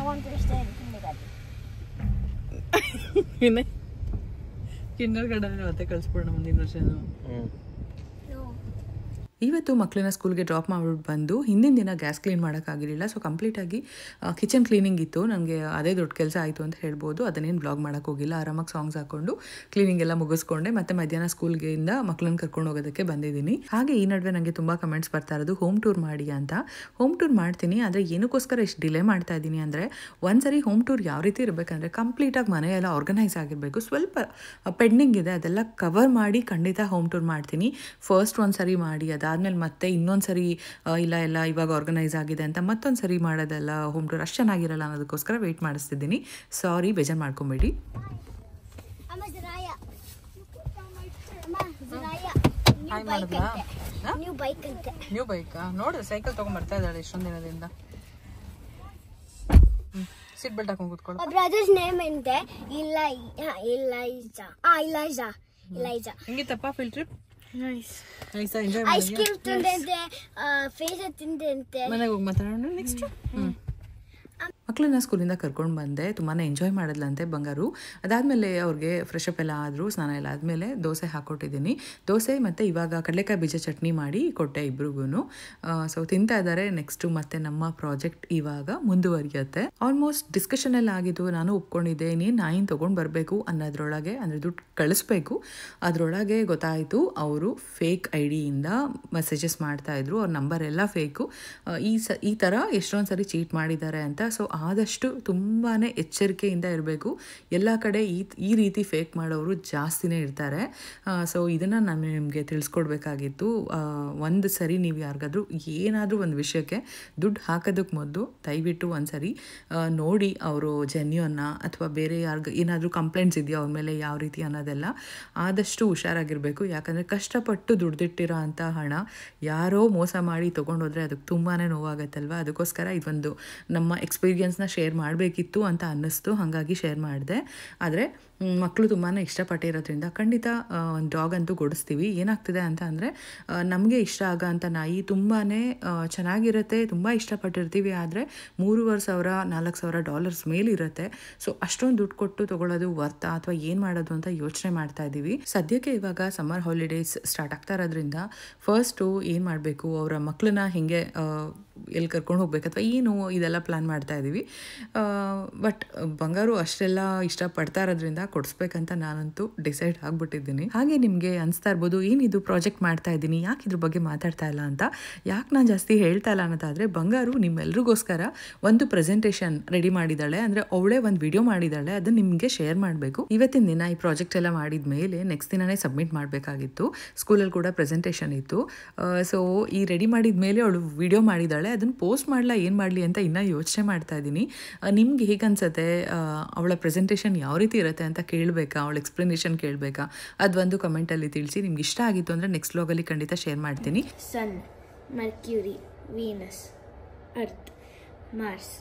ಕಿಂಡರ್ ಗಾರ್ಡನ್ ಮತ್ತೆ ಕಳಿಸ್ಬಿಡೋಣ ಮುಂದಿನ ವರ್ಷ. ಇವತ್ತು ಮಕ್ಕಳನ್ನ ಸ್ಕೂಲ್ಗೆ ಡ್ರಾಪ್ ಮಾಡಿಬಿಟ್ಟು ಬಂದು ಹಿಂದಿನ ದಿನ ಗ್ಯಾಸ್ ಕ್ಲೀನ್ ಮಾಡೋಕ್ಕಾಗಿರಲಿಲ್ಲ. ಸೊ ಕಂಪ್ಲೀಟಾಗಿ ಕಿಚನ್ ಕ್ಲೀನಿಂಗ್ ಇತ್ತು, ನನಗೆ ಅದೇ ದೊಡ್ಡ ಕೆಲಸ ಆಯಿತು ಅಂತ ಹೇಳ್ಬೋದು. ಅದನ್ನೇನು ಬ್ಲಾಗ್ ಮಾಡೋಕ್ಕೋಗಿಲ್ಲ, ಆರಾಮಾಗಿ ಸಾಂಗ್ಸ್ ಹಾಕ್ಕೊಂಡು ಕ್ಲೀನಿಂಗ್ ಎಲ್ಲ ಮುಗಿಸ್ಕೊಂಡೆ. ಮತ್ತು ಮಧ್ಯಾಹ್ನ ಸ್ಕೂಲ್ಗೆಯಿಂದ ಮಕ್ಕಳನ್ನ ಕರ್ಕೊಂಡು ಹೋಗೋದಕ್ಕೆ ಬಂದಿದ್ದೀನಿ. ಹಾಗೆ ಈ ನಡುವೆ ನನಗೆ ತುಂಬ ಕಮೆಂಟ್ಸ್ ಬರ್ತಾ ಇರೋದು ಹೋಮ್ ಟೂರ್ ಮಾಡಿ ಅಂತ. ಹೋಮ್ ಟೂರ್ ಮಾಡ್ತೀನಿ, ಆದರೆ ಏನಕ್ಕೋಸ್ಕರ ಇಷ್ಟು ಡಿಲೇ ಮಾಡ್ತಾ ಇದ್ದೀನಿ ಅಂದರೆ, ಒಂದ್ಸರಿ ಹೋಮ್ ಟೂರ್ ಯಾವ ರೀತಿ ಇರಬೇಕಂದ್ರೆ ಕಂಪ್ಲೀಟಾಗಿ ಮನೆಯೆಲ್ಲ ಆರ್ಗನೈಸ್ ಆಗಿರಬೇಕು. ಸ್ವಲ್ಪ ಪೆಂಡಿಂಗ್ ಇದೆ, ಅದೆಲ್ಲ ಕವರ್ ಮಾಡಿ ಖಂಡಿತ ಹೋಮ್ ಟೂರ್ ಮಾಡ್ತೀನಿ. ಫಸ್ಟ್ ಒಂದು ಸರಿ ಮಾಡಿ ಅದಾದಮೇಲೆ ಮತ್ತೆ ಇನ್ನೊಂದು ಸರಿ ಇಲ್ಲ ಇವಾಗ ಆರ್ಗನೈಸ್ ಆಗಿದೆ ಅಂತ ಮತ್ತೊಂದು ಸರಿ ಮಾಡೋದೆಲ್ಲ ಹೋಮ್ ಟೂರ್ ಅಷ್ಟು ಚೆನ್ನಾಗಿರಲ್ಲ ಅನ್ನೋದಕ್ಕೋಸ್ಕರ ವೆಯ್ಟ್ ಮಾಡಿಸ್ತಿದ್ದೀನಿ. ಸಾರಿ, ಬೇಜಾರು ಮಾಡ್ಕೊಂಬೇಡಿ. ನ್ಯೂ ಬೈಕಾ? ನೋಡು, ಸೈಕಲ್ ತೊಗೊಂಡ್ಬರ್ತಾ ಇದ್ದಾಳೆ ಇಷ್ಟೊಂದು ದಿನದಿಂದ. ಸೀಟ್ ಬೆಲ್ಟ್ ಹಾಕೊಂಡು ಕೂತ್ಕೊಳ್ಳೋ. ಬ್ರದರ್ಸ್ ನೇಮ್ ಎಂತೆ? ಇಲೈಜಾ. ಹೆಂಗಿತ್ತಪ್ಪ field trip? Nice. Ice cream ತಿಂದಂತೆ, ಫೇಸ್ ತಿಂದಂತೆ. ಮನೆಗೆ ಹೋಗಿ ಮಾತಾಡೋಣ ನೆಕ್ಸ್ಟ್. ಮಕ್ಕಳನ್ನ ಸ್ಕೂಲಿಂದ ಕರ್ಕೊಂಡು ಬಂದೆ, ತುಂಬಾ ಎಂಜಾಯ್ ಮಾಡಿದ್ಲಂತೆ ಬಂಗಾರು. ಅದಾದಮೇಲೆ ಅವ್ರಿಗೆ ಫ್ರೆಶ್ ಅಪ್ ಎಲ್ಲ ಆದರು, ಸ್ನಾನ ಎಲ್ಲ ಆದಮೇಲೆ ದೋಸೆ ಹಾಕ್ಕೊಟ್ಟಿದ್ದೀನಿ. ದೋಸೆ ಮತ್ತು ಇವಾಗ ಕಡಲೆಕಾಯಿ ಬೀಜ ಚಟ್ನಿ ಮಾಡಿ ಕೊಟ್ಟೆ ಇಬ್ರಿಗೂ. ಸೊ ತಿಂತಾ ಇದ್ದಾರೆ. ನೆಕ್ಸ್ಟು ಮತ್ತೆ ನಮ್ಮ ಪ್ರಾಜೆಕ್ಟ್ ಇವಾಗ ಮುಂದುವರಿಯುತ್ತೆ. ಆಲ್ಮೋಸ್ಟ್ ಡಿಸ್ಕಷನ್ ಎಲ್ಲ ಆಗಿದ್ದು, ನಾನು ಒಪ್ಕೊಂಡಿದ್ದೆ ನೀನು ನಾಯಿನ ತೊಗೊಂಡು ಬರಬೇಕು ಅನ್ನೋದ್ರೊಳಗೆ, ಅಂದರೆ ದುಡ್ಡು ಕಳಿಸ್ಬೇಕು. ಅದರೊಳಗೆ ಗೊತ್ತಾಯಿತು ಅವರು ಫೇಕ್ ಐಡಿಯಿಂದ ಮೆಸೇಜಸ್ ಮಾಡ್ತಾಯಿದ್ರು, ಅವ್ರ ನಂಬರ್ ಎಲ್ಲ ಫೇಕು. ಈ ಥರ ಎಷ್ಟೊಂದು ಸರಿ ಚೀಟ್ ಮಾಡಿದ್ದಾರೆ ಅಂತ. ಸೊ ಆದಷ್ಟು ತುಂಬಾ ಎಚ್ಚರಿಕೆಯಿಂದ ಇರಬೇಕು. ಎಲ್ಲ ಕಡೆ ಈ ರೀತಿ ಫೇಕ್ ಮಾಡೋರು ಜಾಸ್ತಿನೇ ಇರ್ತಾರೆ. ಸೊ ಇದನ್ನು ನಾನು ನಿಮಗೆ ತಿಳಿಸ್ಕೊಡ್ಬೇಕಾಗಿತ್ತು. ಒಂದು ಸರಿ ನೀವು ಯಾರಿಗಾದ್ರೂ ಏನಾದರೂ ಒಂದು ವಿಷಯಕ್ಕೆ ದುಡ್ಡು ಹಾಕೋದಕ್ಕೆ ಮೊದಲು ದಯವಿಟ್ಟು ಒಂದು ಸರಿ ನೋಡಿ ಅವರು ಜೆನ್ಯೂನ್ನ ಅಥವಾ ಬೇರೆ ಏನಾದರೂ ಕಂಪ್ಲೇಂಟ್ಸ್ ಇದೆಯಾ ಅವ್ರ ಮೇಲೆ ಯಾವ ರೀತಿ ಅನ್ನೋದೆಲ್ಲ ಆದಷ್ಟು ಹುಷಾರಾಗಿರಬೇಕು. ಯಾಕಂದರೆ ಕಷ್ಟಪಟ್ಟು ದುಡ್ದಿಟ್ಟಿರೋ ಅಂಥ ಹಣ ಯಾರೋ ಮೋಸ ಮಾಡಿ ತೊಗೊಂಡೋದ್ರೆ ಅದಕ್ಕೆ ತುಂಬಾ ನೋವಾಗತ್ತಲ್ವ. ಅದಕ್ಕೋಸ್ಕರ ಇದೊಂದು ನಮ್ಮ ಎಕ್ಸ್ಪೀರಿಯನ್ಸ್ನ ಶೇರ್ ಮಾಡಬೇಕಿತ್ತು ಅಂತ ಅನ್ನಿಸ್ತು, ಹಾಗಾಗಿ ಶೇರ್ ಮಾಡಿದೆ. ಆದರೆ ಮಕ್ಕಳು ತುಂಬಾ ಇಷ್ಟಪಟ್ಟಿರೋದ್ರಿಂದ ಖಂಡಿತ ಒಂದು ಡಾಗ್ ಅಂತೂ ಕೊಡಿಸ್ತೀವಿ. ಏನಾಗ್ತಿದೆ ಅಂತ ಅಂದರೆ ನಮಗೆ ಇಷ್ಟ ಆಗೋ ಅಂಥ ನಾಯಿ ತುಂಬಾ ಚೆನ್ನಾಗಿರುತ್ತೆ, ತುಂಬ ಇಷ್ಟಪಟ್ಟಿರ್ತೀವಿ. ಆದರೆ $3,500-4,000 ಮೇಲಿರುತ್ತೆ. ಸೊ ಅಷ್ಟೊಂದು ದುಡ್ಡು ಕೊಟ್ಟು ತೊಗೊಳ್ಳೋದು ವರ್ತಾ ಅಥವಾ ಏನು ಮಾಡೋದು ಅಂತ ಯೋಚನೆ ಮಾಡ್ತಾ ಇದ್ದೀವಿ. ಸದ್ಯಕ್ಕೆ ಇವಾಗ ಸಮ್ಮರ್ ಹಾಲಿಡೇಸ್ ಸ್ಟಾರ್ಟ್ ಆಗ್ತಾ ಇರೋದ್ರಿಂದ ಫಸ್ಟು ಏನು ಮಾಡಬೇಕು, ಅವರ ಮಕ್ಕಳನ್ನ ಹೇಗೆ ಎಲ್ಲಿ ಕರ್ಕೊಂಡು ಹೋಗ್ಬೇಕು ಅಥವಾ ಏನು ಇದೆಲ್ಲ ಪ್ಲ್ಯಾನ್ ಮಾಡ್ತಾ ಇದ್ದೀವಿ. ಬಟ್ ಬಂಗಾರು ಅಷ್ಟೆಲ್ಲ ಇಷ್ಟಪಡ್ತಾ ಇರೋದ್ರಿಂದ ಕೊಡಿಸ್ಬೇಕಂತ ನಾನಂತೂ ಡಿಸೈಡ್ ಆಗಿಬಿಟ್ಟಿದ್ದೀನಿ. ಹಾಗೆ ನಿಮಗೆ ಅನಿಸ್ತಾ ಇರ್ಬೋದು ಏನಿದು ಪ್ರಾಜೆಕ್ಟ್ ಮಾಡ್ತಾ ಇದ್ದೀನಿ, ಯಾಕೆ ಇದ್ರ ಬಗ್ಗೆ ಮಾತಾಡ್ತಾ ಇಲ್ಲ ಅಂತ. ಯಾಕೆ ನಾನು ಜಾಸ್ತಿ ಹೇಳ್ತಾ ಇಲ್ಲ ಅನ್ನೋದಾದರೆ ಬಂಗಾರು ನಿಮ್ಮೆಲ್ರಿಗೋಸ್ಕರ ಒಂದು ಪ್ರೆಸೆಂಟೇಷನ್ ರೆಡಿ ಮಾಡಿದ್ದಾಳೆ. ಅಂದರೆ ಅವಳೇ ಒಂದು ವಿಡಿಯೋ ಮಾಡಿದ್ದಾಳೆ, ಅದನ್ನು ನಿಮಗೆ ಶೇರ್ ಮಾಡಬೇಕು. ಇವತ್ತಿನ ದಿನ ಈ ಪ್ರಾಜೆಕ್ಟ್ ಎಲ್ಲ ಮಾಡಿದ ಮೇಲೆ ನೆಕ್ಸ್ಟ್ ದಿನನೇ ಸಬ್ಮಿಟ್ ಮಾಡಬೇಕಾಗಿತ್ತು. ಸ್ಕೂಲಲ್ಲಿ ಕೂಡ ಪ್ರೆಸೆಂಟೇಷನ್ ಇತ್ತು. ಸೊ ಈ ರೆಡಿ ಮಾಡಿದ ಮೇಲೆ ಅವಳು ವಿಡಿಯೋ ಮಾಡಿದ್ದಾಳೆ. ಅದನ್ನು ಪೋಸ್ಟ್ ಮಾಡಲ ಏನು ಮಾಡಲಿ ಅಂತ ಇನ್ನೂ ಯೋಚನೆ ಮಾಡ್ತಾ ಇದ್ದೀನಿ. ನಿಮ್ಗೆ ಹೇಗೆ ಅನ್ಸುತ್ತೆ, ಅವಳ ಪ್ರೆಸೆಂಟೇಷನ್ ಯಾವ ರೀತಿ ಇರುತ್ತೆ ಅಂತ ಕೇಳಬೇಕಾ, ಅವಳ ಎಕ್ಸ್ಪ್ಲನೇಷನ್ ಕೇಳಬೇಕಾ, ಅದೊಂದು ಕಮೆಂಟಲ್ಲಿ ತಿಳಿಸಿ. ನಿಮ್ಗೆ ಇಷ್ಟ ಆಗಿತ್ತು ಅಂದರೆ ನೆಕ್ಸ್ಟ್ ವ್ಲಾಗಲ್ಲಿ ಖಂಡಿತ ಶೇರ್ ಮಾಡ್ತೀನಿ. Sun, Mercury, Venus, Earth, Mars,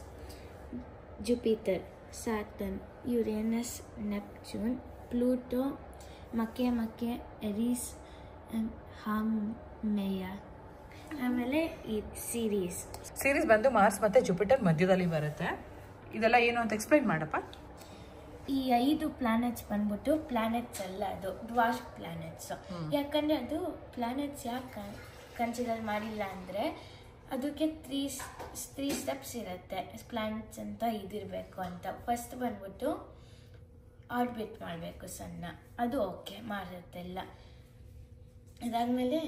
Jupiter, Saturn, Uranus, Neptune, Pluto, Makemake, Eris, Haumea. ಆಮೇಲೆ ಈ ಸೀರೀಸ್ ಬಂದು ಮಾರ್ಸ್ ಮತ್ತು ಜುಪಿಟರ್ ಮಧ್ಯದಲ್ಲಿ ಬರುತ್ತೆ. ಇದೆಲ್ಲ ಏನು ಅಂತ ಎಕ್ಸ್ಪ್ಲೈನ್ ಮಾಡಪ್ಪ. ಈ 5 ಪ್ಲಾನೆಟ್ಸ್ ಬಂದ್ಬಿಟ್ಟು ಪ್ಲಾನೆಟ್ಸ್ ಅಲ್ಲ, ಅದು ಡ್ವಾರ್ಫ್ ಪ್ಲಾನೆಟ್ಸ್. ಯಾಕಂದರೆ ಅದು ಪ್ಲಾನೆಟ್ಸ್ ಯಾಕೆ ಕನ್ಸಿಡರ್ ಮಾಡಿಲ್ಲ ಅಂದರೆ ಅದಕ್ಕೆ ತ್ರೀ ಸ್ಟೆಪ್ಸ್ ಇರುತ್ತೆ ಪ್ಲಾನೆಟ್ಸ್ ಅಂತ ಇದಿರಬೇಕು ಅಂತ. ಫಸ್ಟ್ ಬಂದ್ಬಿಟ್ಟು ಆರ್ಬಿಟ್ ಮಾಡಬೇಕು ಸಣ್ಣ, ಅದು ಓಕೆ ಮಾರುತ್ತೆಲ್ಲ. ಅದಾದಮೇಲೆ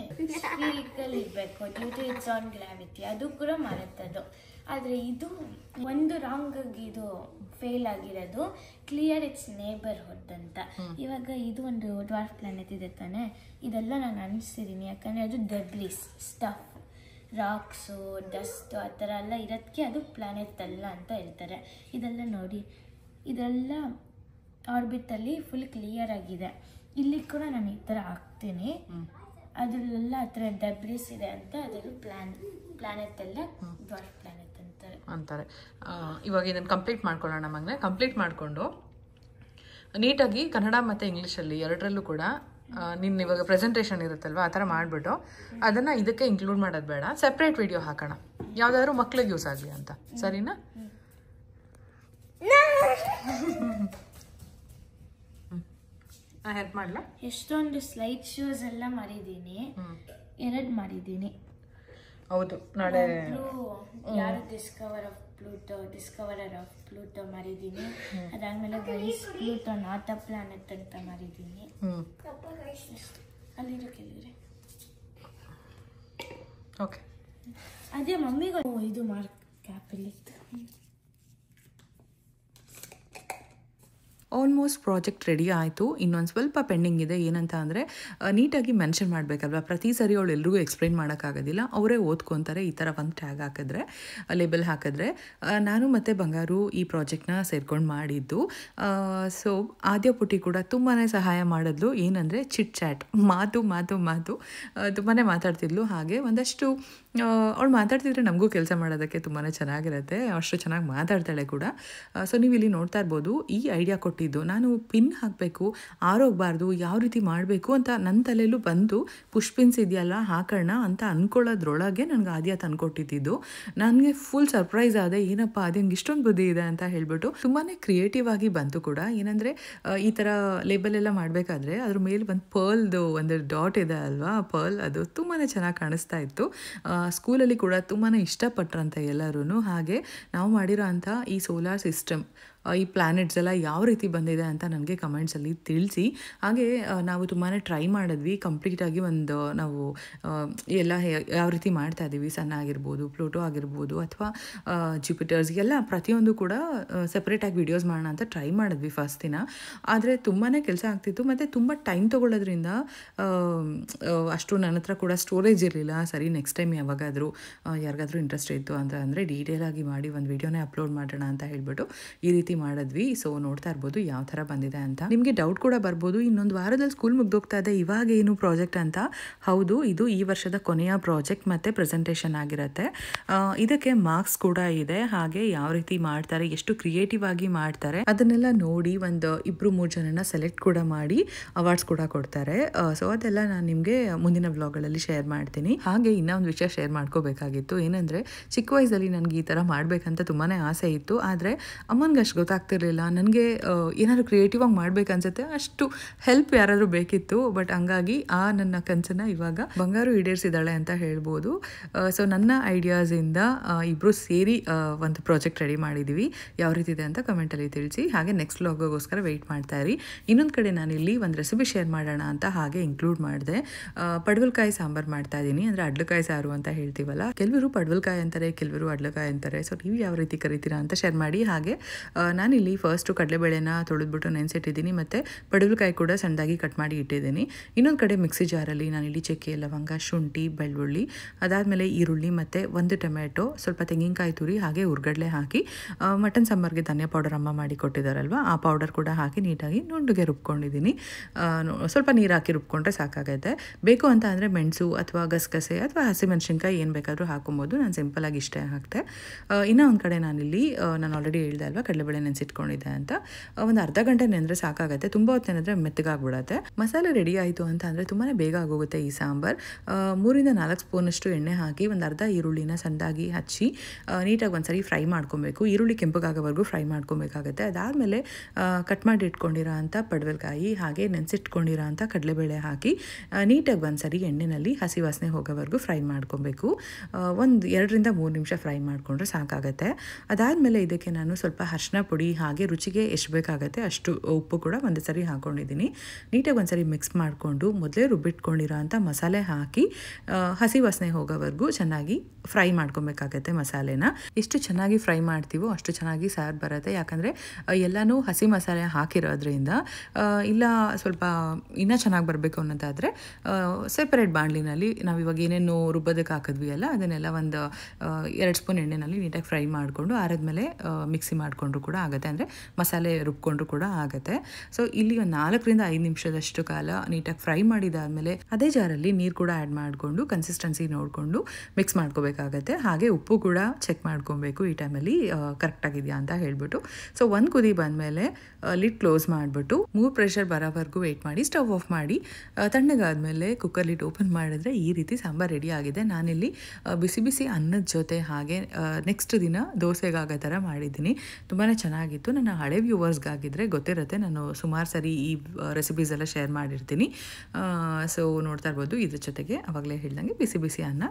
ಸ್ಫೀರಿಕಲ್ ಇರಬೇಕು due to its own gravity, ಅದು ಕೂಡ ಮಾರುತ್ತದು. ಆದರೆ ಇದು ಒಂದು ರಾಂಗಾಗಿ ಇದು ಫೇಲ್ ಆಗಿರೋದು, ಕ್ಲಿಯರ್ ಇಟ್ಸ್ ನೇಬರ್ಹುಡ್ ಅಂತ. ಇವಾಗ ಇದು ಒಂದು ಡ್ವಾರ್ಫ್ ಪ್ಲಾನೆಟ್ ಇದೆ ತಾನೆ, ಇದೆಲ್ಲ ನಾನು ಅನಿಸ್ತಿದ್ದೀನಿ. ಯಾಕಂದರೆ ಅದು ಡೆಬ್ರಿಸ್ ಸ್ಟಫ್, ರಾಕ್ಸು, ಡಸ್ಟು ಆ ಥರ ಎಲ್ಲ ಇರೋದಕ್ಕೆ ಅದು ಪ್ಲಾನೆಟ್ ಅಲ್ಲ ಅಂತ ಹೇಳ್ತಾರೆ. ಇದೆಲ್ಲ ನೋಡಿ, ಇದೆಲ್ಲ ಆರ್ಬಿಟಲ್ಲಿ ಫುಲ್ ಕ್ಲಿಯರ್ ಆಗಿದೆ. ಇಲ್ಲಿ ಕೂಡ ನಾನು ಈ ಥರ ಹಾಕ್ತೀನಿ, ಅದರಲ್ಲೆಲ್ಲ ಆ ಥರ ಡೆಬ್ರಿಸ್ ಇದೆ ಅಂತ ಅದರಲ್ಲಿ ಪ್ಲಾನೆಟ್ ಎಲ್ಲ ಡ್ವಾರ್ಫ್ ಪ್ಲಾನೆಟ್ ಅಂತಾರೆ. ಇವಾಗ ಇದನ್ನು ಕಂಪ್ಲೀಟ್ ಮಾಡ್ಕೊಳ್ಳೋಣ ಮಗನೇ. ಕಂಪ್ಲೀಟ್ ಮಾಡಿಕೊಂಡು ನೀಟಾಗಿ ಕನ್ನಡ ಮತ್ತು ಇಂಗ್ಲೀಷಲ್ಲಿ ಎರಡರಲ್ಲೂ ಕೂಡ ನಿನ್ನ ಇವಾಗ ಪ್ರೆಸೆಂಟೇಷನ್ ಇರುತ್ತಲ್ವ ಆ ಥರ ಮಾಡಿಬಿಟ್ಟು ಅದನ್ನು ಇದಕ್ಕೆ ಇನ್ಕ್ಲೂಡ್ ಮಾಡೋದು ಬೇಡ, ಸೆಪ್ರೇಟ್ ವಿಡಿಯೋ ಹಾಕೋಣ, ಯಾವುದಾದ್ರೂ ಮಕ್ಳಿಗೆ ಯೂಸ್ ಆಗಲಿ ಅಂತ. ಸರಿನಾ? ಹೆಲ್ಪ್ ಮಾಡಲ? ಎಷ್ಟೊಂದು ಸ್ಲೈಡ್ ಶೋಸ್ ಎಲ್ಲ ಮಾಡಿದ್ದೀನಿ, 2 ಮಾಡಿದ್ದೀನಿ. ಹೌದು, ನಾಳೆ ಯಾರು ಡಿಸ್ಕವರರ್ ಆಫ್ ಪ್ಲೂಟೋ ಮಾಡಿದ್ದೀನಿ. ಅದಾದ್ಮೇಲೆ guys Pluto not a planet ಅಂತ ಮಾಡಿದ್ದೀನಿ. ಅಲ್ಲಿರೋ ಕೇಳಿದ್ರೆ ಓಕೆ. ಅದೇ ಮಮ್ಮಿಗೂ ಇದು ಮಾರ್ಕ್ ಕ್ಯಾಪಲ್ಲಿತ್ತು. ಆಲ್ಮೋಸ್ಟ್ ಪ್ರಾಜೆಕ್ಟ್ ರೆಡಿ ಆಯಿತು. ಇನ್ನೊಂದು ಸ್ವಲ್ಪ ಪೆಂಡಿಂಗ್ ಇದೆ. ಏನಂತ ಅಂದರೆ ನೀಟಾಗಿ ಮೆನ್ಷನ್ ಮಾಡಬೇಕಲ್ವ. ಪ್ರತಿ ಸರಿ ಅವಳು ಎಲ್ರಿಗೂ ಎಕ್ಸ್ಪ್ಲೈನ್ ಮಾಡೋಕ್ಕಾಗೋದಿಲ್ಲ, ಅವರೇ ಓದ್ಕೊತಾರೆ. ಈ ಥರ ಒಂದು ಟ್ಯಾಗ್ ಹಾಕಿದ್ರೆ, ಲೇಬಲ್ ಹಾಕಿದ್ರೆ. ನಾನು ಮತ್ತು ಬಂಗಾರು ಈ ಪ್ರಾಜೆಕ್ಟ್ನ ಸೇರ್ಕೊಂಡು ಮಾಡಿದ್ದು. ಸೊ ಆದ್ಯ ಪುಟಿ ಕೂಡ ತುಂಬಾ ಸಹಾಯ ಮಾಡಿದ್ಲು. ಏನಂದರೆ ಚಿಟ್ ಚಾಟ್, ಮಾತು ತುಂಬಾ ಮಾತಾಡ್ತಿದ್ಲು. ಹಾಗೆ ಒಂದಷ್ಟು ಅವಳು ಮಾತಾಡ್ತಿದ್ರೆ ನಮಗೂ ಕೆಲಸ ಮಾಡೋದಕ್ಕೆ ತುಂಬಾ ಚೆನ್ನಾಗಿರುತ್ತೆ. ಅಷ್ಟು ಚೆನ್ನಾಗಿ ಮಾತಾಡ್ತಾಳೆ ಕೂಡ. ಸೊ ನೀವು ಇಲ್ಲಿ ನೋಡ್ತಾ ಇರ್ಬೋದು, ಈ ಐಡಿಯಾ ಕೊಟ್ಟಿದ್ದು ನಾನು ಪಿನ್ ಹಾಕಬೇಕು, ಆರೋಗಬಾರ್ದು, ಯಾವ ರೀತಿ ಮಾಡಬೇಕು ಅಂತ ನನ್ನ ತಲೆಯಲ್ಲೂ ಬಂದು ಪುಷ್ ಪಿನ್ಸ್ ಇದೆಯಲ್ಲ ಹಾಕೋಣ ಅಂತ ಅಂದ್ಕೊಳ್ಳೋದ್ರೊಳಗೆ ನನಗೆ ಆದ್ಯ ತಂದುಕೊಟ್ಟಿದ್ದು. ನನಗೆ ಫುಲ್ ಸರ್ಪ್ರೈಸ್ ಆದೆ, ಏನಪ್ಪ ಅದಂಗೆ ಇಷ್ಟೊಂದು ಬುದ್ಧಿ ಇದೆ ಅಂತ ಹೇಳ್ಬಿಟ್ಟು. ತುಂಬಾ ಕ್ರಿಯೇಟಿವ್ ಆಗಿ ಬಂತು ಕೂಡ. ಏನಂದರೆ ಈ ಥರ ಲೇಬಲ್ ಎಲ್ಲ ಮಾಡಬೇಕಾದ್ರೆ ಅದ್ರ ಮೇಲೆ ಒಂದು ಪರ್ಲ್ದು ಒಂದು ಡಾಟ್ ಇದೆ ಅಲ್ವಾ, ಪರ್ಲ್, ಅದು ತುಂಬಾ ಚೆನ್ನಾಗಿ ಕಾಣಿಸ್ತಾ ಇತ್ತು. ಸ್ಕೂಲಲ್ಲಿ ಕೂಡ ತುಂಬಾ ಇಷ್ಟಪಟ್ರಂತೆ ಎಲ್ಲರೂ. ಹಾಗೆ ನಾವು ಮಾಡಿರೋ ಅಂಥ ಈ ಸೋಲಾರ್ ಸಿಸ್ಟಮ್ ಈ ಪ್ಲ್ಯಾನೆಟ್ಸ್ ಎಲ್ಲ ಯಾವ ರೀತಿ ಬಂದಿದೆ ಅಂತ ನನಗೆ ಕಮೆಂಟ್ಸಲ್ಲಿ ತಿಳಿಸಿ. ಹಾಗೆ ನಾವು ತುಂಬಾ ಟ್ರೈ ಮಾಡಿದ್ವಿ ಕಂಪ್ಲೀಟಾಗಿ ನಾವು ಎಲ್ಲ ಯಾವ ರೀತಿ ಮಾಡ್ತಾ ಇದ್ದೀವಿ, ಸನ್ ಆಗಿರ್ಬೋದು, ಪ್ಲೂಟೋ ಆಗಿರ್ಬೋದು, ಅಥವಾ ಜುಪಿಟರ್ಸ್ ಎಲ್ಲ ಪ್ರತಿಯೊಂದು ಕೂಡ ಸಪ್ರೇಟಾಗಿ ವೀಡಿಯೋಸ್ ಮಾಡೋಣ ಅಂತ ಟ್ರೈ ಮಾಡಿದ್ವಿ ಫಸ್ಟ್ ದಿನ. ಆದರೆ ತುಂಬಾ ಕೆಲಸ ಆಗ್ತಿತ್ತು ಮತ್ತು ತುಂಬ ಟೈಮ್ ತೊಗೊಳ್ಳೋದ್ರಿಂದ ಅಷ್ಟು ನನ್ನ ಹತ್ರ ಕೂಡ ಸ್ಟೋರೇಜ್ ಇರಲಿಲ್ಲ. ಸರಿ, ನೆಕ್ಸ್ಟ್ ಟೈಮ್ ಯಾವಾಗಾದರೂ ಯಾರಿಗಾದ್ರೂ ಇಂಟ್ರೆಸ್ಟ್ ಇತ್ತು ಅಂದರೆ ಡೀಟೇಲಾಗಿ ಮಾಡಿ ಒಂದು ವೀಡಿಯೋನೇ ಅಪ್ಲೋಡ್ ಮಾಡೋಣ ಅಂತ ಹೇಳ್ಬಿಟ್ಟು ಈ ರೀತಿ ಮಾಡಿದ್ವಿ. ಸೊ ನೋಡ್ತಾ ಇರ್ಬೋದು ಯಾವ ಥರ ಬಂದಿದೆ ಅಂತ. ನಿಮಗೆ ಡೌಟ್ ಕೂಡ ಬರ್ಬೋದು, ಇನ್ನೊಂದು ವಾರದಲ್ಲಿ ಸ್ಕೂಲ್ ಮುಗ್ದೋಗ್ತಾ ಇದೆ, ಇವಾಗ ಏನು ಪ್ರಾಜೆಕ್ಟ್ ಅಂತ. ಹೌದು, ಇದು ಈ ವರ್ಷದ ಕೊನೆಯ ಪ್ರಾಜೆಕ್ಟ್ ಮತ್ತು ಪ್ರೆಸೆಂಟೇಷನ್ ಆಗಿರುತ್ತೆ. ಇದಕ್ಕೆ ಮಾರ್ಕ್ಸ್ ಕೂಡ ಇದೆ. ಹಾಗೆ ಯಾವ ರೀತಿ ಮಾಡ್ತಾರೆ, ಎಷ್ಟು ಕ್ರಿಯೇಟಿವ್ ಆಗಿ ಮಾಡ್ತಾರೆ ಅದನ್ನೆಲ್ಲ ನೋಡಿ ಒಂದು 2-3 ಜನನ ಸೆಲೆಕ್ಟ್ ಕೂಡ ಮಾಡಿ ಅವಾರ್ಡ್ಸ್ ಕೂಡ ಕೊಡ್ತಾರೆ. ಸೊ ಅದೆಲ್ಲ ನಾನು ನಿಮಗೆ ಮುಂದಿನ ವ್ಲಾಗ್ಗಳಲ್ಲಿ ಶೇರ್ ಮಾಡ್ತೀನಿ. ಹಾಗೆ ಇನ್ನೊಂದು ವಿಷಯ ಶೇರ್ ಮಾಡ್ಕೋಬೇಕಾಗಿತ್ತು, ಏನಂದರೆ ಚಿಕ್ಕ ವಯಸ್ಸಲ್ಲಿ ನನಗೆ ಈ ಥರ ಮಾಡಬೇಕಂತ ತುಂಬಾ ಆಸೆ ಇತ್ತು. ಆದರೆ ಅಮ್ಮನಿಗೆ ಅಷ್ಟು ಗೊತ್ತಾಗ್ತಿರ್ಲಿಲ್ಲ. ನನಗೆ ಏನಾದರೂ ಕ್ರಿಯೇಟಿವ್ ಆಗಿ ಮಾಡ್ಬೇಕನ್ಸುತ್ತೆ, ಅಷ್ಟು ಹೆಲ್ಪ್ ಯಾರಾದರೂ ಬೇಕಿತ್ತು. ಬಟ್ ಹಂಗಾಗಿ ನನ್ನ ಕನಸನ್ನು ಇವಾಗ ಬಂಗಾರು ಈಡೇರಿಸಿದಾಳೆ ಅಂತ ಹೇಳ್ಬೋದು. ಸೊ ನನ್ನ ಐಡಿಯಾಸಿಂದ ಇಬ್ಬರು ಸೇರಿ ಒಂದು ಪ್ರಾಜೆಕ್ಟ್ ರೆಡಿ ಮಾಡಿದ್ದೀವಿ. ಯಾವ ರೀತಿ ಇದೆ ಅಂತ ಕಮೆಂಟಲ್ಲಿ ತಿಳಿಸಿ. ಹಾಗೆ ನೆಕ್ಸ್ಟ್ ವ್ಲಾಗೋಸ್ಕರ ವೆಯ್ಟ್ ಮಾಡ್ತಾ ಇರಿ. ಇನ್ನೊಂದು ಕಡೆ ನಾನಿಲ್ಲಿ ಒಂದು ರೆಸಿಪಿ ಶೇರ್ ಮಾಡೋಣ ಅಂತ ಹಾಗೆ ಇನ್ಕ್ಲೂಡ್ ಮಾಡಿದೆ. ಪಡವಲಕಾಯಿ ಸಾಂಬಾರು ಮಾಡ್ತಾ ಇದ್ದೀನಿ, ಅಂದರೆ ಅಡ್ಲಕಾಯಿ ಸಾರು ಅಂತ ಹೇಳ್ತೀವಲ್ಲ. ಕೆಲವರು ಪಡವಲಕಾಯಿ ಅಂತಾರೆ, ಕೆಲವರು ಅಡ್ಲಕಾಯಿ ಅಂತಾರೆ. ಸೊ ನೀವು ಯಾವ ರೀತಿ ಕರಿತೀರಾ ಅಂತ ಶೇರ್ ಮಾಡಿ. ಹಾಗೆ ನಾನಿಲ್ಲಿ ಫಸ್ಟು ಕಡಲೆಬೇಳೆನ ತೊಳೆದ್ಬಿಟ್ಟು ನೆನೆಸಿಟ್ಟಿದ್ದೀನಿ ಮತ್ತು ಪಡವಲಕಾಯಿ ಕೂಡ ಸಣ್ಣದಾಗಿ ಕಟ್ ಮಾಡಿ ಇಟ್ಟಿದ್ದೀನಿ. ಇನ್ನೊಂದು ಕಡೆ ಮಿಕ್ಸಿ ಜಾರಲ್ಲಿ ನಾನಿಲ್ಲಿ ಚಕ್ಕೆ, ಲವಂಗ, ಶುಂಠಿ, ಬೆಳ್ಳುಳ್ಳಿ, ಅದಾದಮೇಲೆ ಈರುಳ್ಳಿ ಮತ್ತು 1 ಟೊಮೆಟೊ, ಸ್ವಲ್ಪ ತೆಂಗಿನಕಾಯಿ ತುರಿ, ಹಾಗೆ ಹುರ್ಗಡ್ಲೆ ಹಾಕಿ ಮಟನ್ ಸಾಂಬಾರಿಗೆ ಧನಿಯಾ ಪೌಡರ್ ಅಮ್ಮ ಮಾಡಿ ಕೊಟ್ಟಿದ್ದಾರಲ್ವ, ಆ ಪೌಡರ್ ಕೂಡ ಹಾಕಿ ನೀಟಾಗಿ ನುಣ್ಣಗೆ ರುಬ್ಕೊಂಡಿದ್ದೀನಿ. ಸ್ವಲ್ಪ ನೀರು ಹಾಕಿ ರುಬ್ಕೊಂಡ್ರೆ ಸಾಕಾಗುತ್ತೆ. ಬೇಕು ಅಂತ ಅಂದರೆ ಮೆಣಸು ಅಥವಾ ಗಸಗಸೆ ಅಥವಾ ಹಸಿಮೆಣಸಿನ್ಕಾಯಿ ಏನು ಬೇಕಾದರೂ ಹಾಕೊಬೋದು. ನಾನು ಸಿಂಪಲಾಗಿ ಇಷ್ಟೇ ಹಾಕ್ತೆ. ಇನ್ನೂ ಒಂದು ಕಡೆ ನಾನಿಲ್ಲಿ ನಾನು ಆಲ್ರೆಡಿ ಹೇಳ್ದೆ ಅಲ್ವಾ ಕಡಲೆಬೇಳೆ ನೆನೆಸಿಟ್ಕೊಂಡಿದ್ದೆ ಅಂತ, ಒಂದು ಅರ್ಧ ಗಂಟೆ ನೆನೆದ್ರೆ ಸಾಕಾಗುತ್ತೆ. ತುಂಬ ಹೊತ್ತು ನೆನೆದ್ರೆ ಮೆತ್ತಗಾಗ್ಬಿಡುತ್ತೆ. ಮಸಾಲೆ ರೆಡಿ ಆಯಿತು ಅಂತ ಅಂದರೆ ತುಂಬಾ ಬೇಗ ಆಗೋಗುತ್ತೆ ಈ ಸಾಂಬಾರು. 3-4 ಸ್ಪೂನಷ್ಟು ಎಣ್ಣೆ ಹಾಕಿ ಒಂದು ಅರ್ಧ ಈರುಳ್ಳಿನ ಸಣ್ಣದಾಗಿ ಹಚ್ಚಿ ನೀಟಾಗಿ ಒಂದ್ಸರಿ ಫ್ರೈ ಮಾಡ್ಕೊಬೇಕು. ಈರುಳ್ಳಿ ಕೆಂಪಗಾಗೋವರೆಗೂ ಫ್ರೈ ಮಾಡ್ಕೊಬೇಕಾಗುತ್ತೆ. ಅದಾದಮೇಲೆ ಕಟ್ ಮಾಡಿ ಇಟ್ಕೊಂಡಿರೋ ಅಂಥ ಪಡವಲಕಾಯಿ ಹಾಗೆ ನೆನೆಸಿಟ್ಕೊಂಡಿರೋ ಅಂಥ ಕಡಲೆಬೇಳೆ ಹಾಕಿ ನೀಟಾಗಿ ಒಂದ್ಸರಿ ಎಣ್ಣೆಯಲ್ಲಿ ಹಸಿ ವಾಸನೆ ಹೋಗೋವರೆಗೂ ಫ್ರೈ ಮಾಡ್ಕೊಬೇಕು. ಒಂದು 2-3 ನಿಮಿಷ ಫ್ರೈ ಮಾಡಿಕೊಂಡ್ರೆ ಸಾಕಾಗುತ್ತೆ. ಅದಾದಮೇಲೆ ಇದಕ್ಕೆ ನಾನು ಸ್ವಲ್ಪ ಅರಿಶಿನ ಪುಡಿ ಹಾಗೆ ರುಚಿಗೆ ಎಷ್ಟು ಬೇಕಾಗುತ್ತೆ ಅಷ್ಟು ಉಪ್ಪು ಕೂಡ ಒಂದೇ ಸರಿ ಹಾಕ್ಕೊಂಡಿದ್ದೀನಿ. ನೀಟಾಗಿ ಒಂದ್ಸರಿ ಮಿಕ್ಸ್ ಮಾಡಿಕೊಂಡು ಮೊದಲೇ ರುಬ್ಬಿಟ್ಕೊಂಡಿರೋ ಅಂಥ ಮಸಾಲೆ ಹಾಕಿ ಹಸಿ ವಾಸನೆ ಹೋಗೋವರೆಗೂ ಚೆನ್ನಾಗಿ ಫ್ರೈ ಮಾಡ್ಕೊಬೇಕಾಗತ್ತೆ. ಮಸಾಲೆನ ಎಷ್ಟು ಚೆನ್ನಾಗಿ ಫ್ರೈ ಮಾಡ್ತೀವೋ ಅಷ್ಟು ಚೆನ್ನಾಗಿ ಸಾರು ಬರುತ್ತೆ. ಯಾಕಂದರೆ ಎಲ್ಲನೂ ಹಸಿ ಮಸಾಲೆ ಹಾಕಿರೋದ್ರಿಂದ. ಇಲ್ಲ ಸ್ವಲ್ಪ ಇನ್ನೂ ಚೆನ್ನಾಗಿ ಬರಬೇಕು ಅನ್ನೋದಾದರೆ ಸೆಪರೇಟ್ ಬಾಣಲಿನಲ್ಲಿ ನಾವು ಇವಾಗ ಏನೇನು ರುಬ್ಬೋದಕ್ಕೆ ಹಾಕಿದ್ವಿ ಅಲ್ಲ, ಅದನ್ನೆಲ್ಲ ಒಂದು 2 ಸ್ಪೂನ್ ಎಣ್ಣೆನಲ್ಲಿ ನೀಟಾಗಿ ಫ್ರೈ ಮಾಡಿಕೊಂಡು ಆರದ್ಮೇಲೆ ಮಿಕ್ಸಿ ಮಾಡಿಕೊಂಡ್ರು ಕೂಡ ಆಗುತ್ತೆ, ಅಂದರೆ ಮಸಾಲೆ ರುಬ್ಕೊಂಡ್ರು ಕೂಡ ಆಗುತ್ತೆ. ಸೊ ಇಲ್ಲಿ ಒಂದು 4-5 ನಿಮಿಷದಷ್ಟು ಕಾಲ ನೀಟಾಗಿ ಫ್ರೈ ಮಾಡಿದಾದಮೇಲೆ ಅದೇ ಜಾರಲ್ಲಿ ನೀರು ಕೂಡ ಆ್ಯಡ್ ಮಾಡಿಕೊಂಡು ಕನ್ಸಿಸ್ಟೆನ್ಸಿ ನೋಡಿಕೊಂಡು ಮಿಕ್ಸ್ ಮಾಡ್ಕೋಬೇಕಾಗತ್ತೆ. ಹಾಗೆ ಉಪ್ಪು ಕೂಡ ಚೆಕ್ ಮಾಡ್ಕೊಬೇಕು ಈ ಟೈಮಲ್ಲಿ ಕರೆಕ್ಟಾಗಿದೆಯಾ ಅಂತ ಹೇಳ್ಬಿಟ್ಟು. ಸೊ ಒಂದು ಕುದಿ ಬಂದಮೇಲೆ ಲಿಡ್ ಕ್ಲೋಸ್ ಮಾಡಿಬಿಟ್ಟು 3 ಪ್ರೆಷರ್ ಬರೋವರೆಗೂ ವೆಯ್ಟ್ ಮಾಡಿ ಸ್ಟವ್ ಆಫ್ ಮಾಡಿ ತಣ್ಣಗಾದ್ಮೇಲೆ ಕುಕ್ಕರ್ ಲಿಡ್ ಓಪನ್ ಮಾಡಿದ್ರೆ ಈ ರೀತಿ ಸಾಂಬಾರು ರೆಡಿ ಆಗಿದೆ. ನಾನಿಲ್ಲಿ ಬಿಸಿ ಬಿಸಿ ಅನ್ನದ ಜೊತೆ ಹಾಗೆ ನೆಕ್ಸ್ಟ್ ದಿನ ದೋಸೆಗಾಗೋ ಥರ ಮಾಡಿದ್ದೀನಿ. ತುಂಬಾ ಚೆನ್ನಾಗಿತ್ತು. ನನ್ನ ಹಳೆ ವ್ಯೂವರ್ಸ್ಗಾಗಿದ್ದರೆ ಗೊತ್ತಿರುತ್ತೆ, ನಾನು ಸುಮಾರು ಸರಿ ಈ ರೆಸಿಪೀಸ್ ಎಲ್ಲ ಶೇರ್ ಮಾಡಿರ್ತೀನಿ. ಸೊ ನೋಡ್ತಾ ಇರ್ಬೋದು. ಇದ್ರ ಜೊತೆಗೆ ಅವಾಗಲೇ ಹೇಳ್ದಂಗೆ ಬಿಸಿ ಬಿಸಿ ಅನ್ನ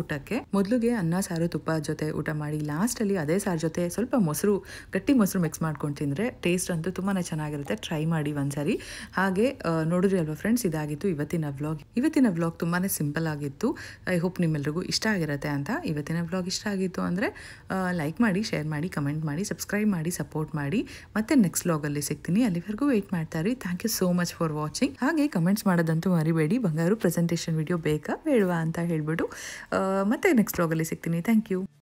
ಊಟಕ್ಕೆ. ಮೊದಲಿಗೆ ಅನ್ನ ಸಾರು ತುಪ್ಪ ಜೊತೆ ಊಟ ಮಾಡಿ ಲಾಸ್ಟಲ್ಲಿ ಅದೇ ಸಾರು ಜೊತೆ ಸ್ವಲ್ಪ ಮೊಸರು, ಗಟ್ಟಿ ಮೊಸರು ಮಿಕ್ಸ್ ಮಾಡ್ಕೊಂಡು ತಿಂದರೆ ಟೇಸ್ಟ್ ಅಂತೂ ತುಂಬಾ ಚೆನ್ನಾಗಿರುತ್ತೆ. ಟ್ರೈ ಮಾಡಿ ಒಂದ್ಸರಿ. ಹಾಗೆ ನೋಡಿದ್ರಿ ಅಲ್ವಾ ಫ್ರೆಂಡ್ಸ್, ಇದಾಗಿತ್ತು ಇವತ್ತಿನ ವ್ಲಾಗ್. ಇವತ್ತಿನ ವ್ಲಾಗ್ ತುಂಬಾ ಸಿಂಪಲ್ ಆಗಿತ್ತು. ಐ ಹೋಪ್ ನಿಮ್ಮೆಲ್ಲರಿಗೂ ಇಷ್ಟ ಆಗಿರುತ್ತೆ ಅಂತ. ಇವತ್ತಿನ ವ್ಲಾಗ್ ಇಷ್ಟ ಆಗಿತ್ತು ಅಂದರೆ ಲೈಕ್ ಮಾಡಿ, ಶೇರ್ ಮಾಡಿ, ಕಮೆಂಟ್ ಮಾಡಿ, ಸಬ್ಸ್ಕ್ರೈಬ್ ಮಾಡಿ, ಸಪೋರ್ಟ್ ಮಾಡಿ. ಮತ್ತೆ ನೆಕ್ಸ್ಟ್ ವ್ಲಾಗಲ್ಲಿ ಸಿಗ್ತೀನಿ. ಅಲ್ಲಿವರೆಗೂ ವೆಯ್ಟ್ ಮಾಡ್ತಾ ಇರಿ. Thank you so much for watching. ಹಾಗೆ ಕಮೆಂಟ್ಸ್ ಮಾಡೋದಂತೂ ಮರಿಬೇಡಿ, ಬಂಗಾರು ಪ್ರೆಸೆಂಟೇಷನ್ ವಿಡಿಯೋ ಬೇಕಾ ಬೇಡವಾ ಅಂತ ಹೇಳ್ಬಿಟ್ಟು. ಮತ್ತೆ ನೆಕ್ಸ್ಟ್ ವ್ಲಾಗಲ್ಲಿ ಸಿಗ್ತೀನಿ. Thank you.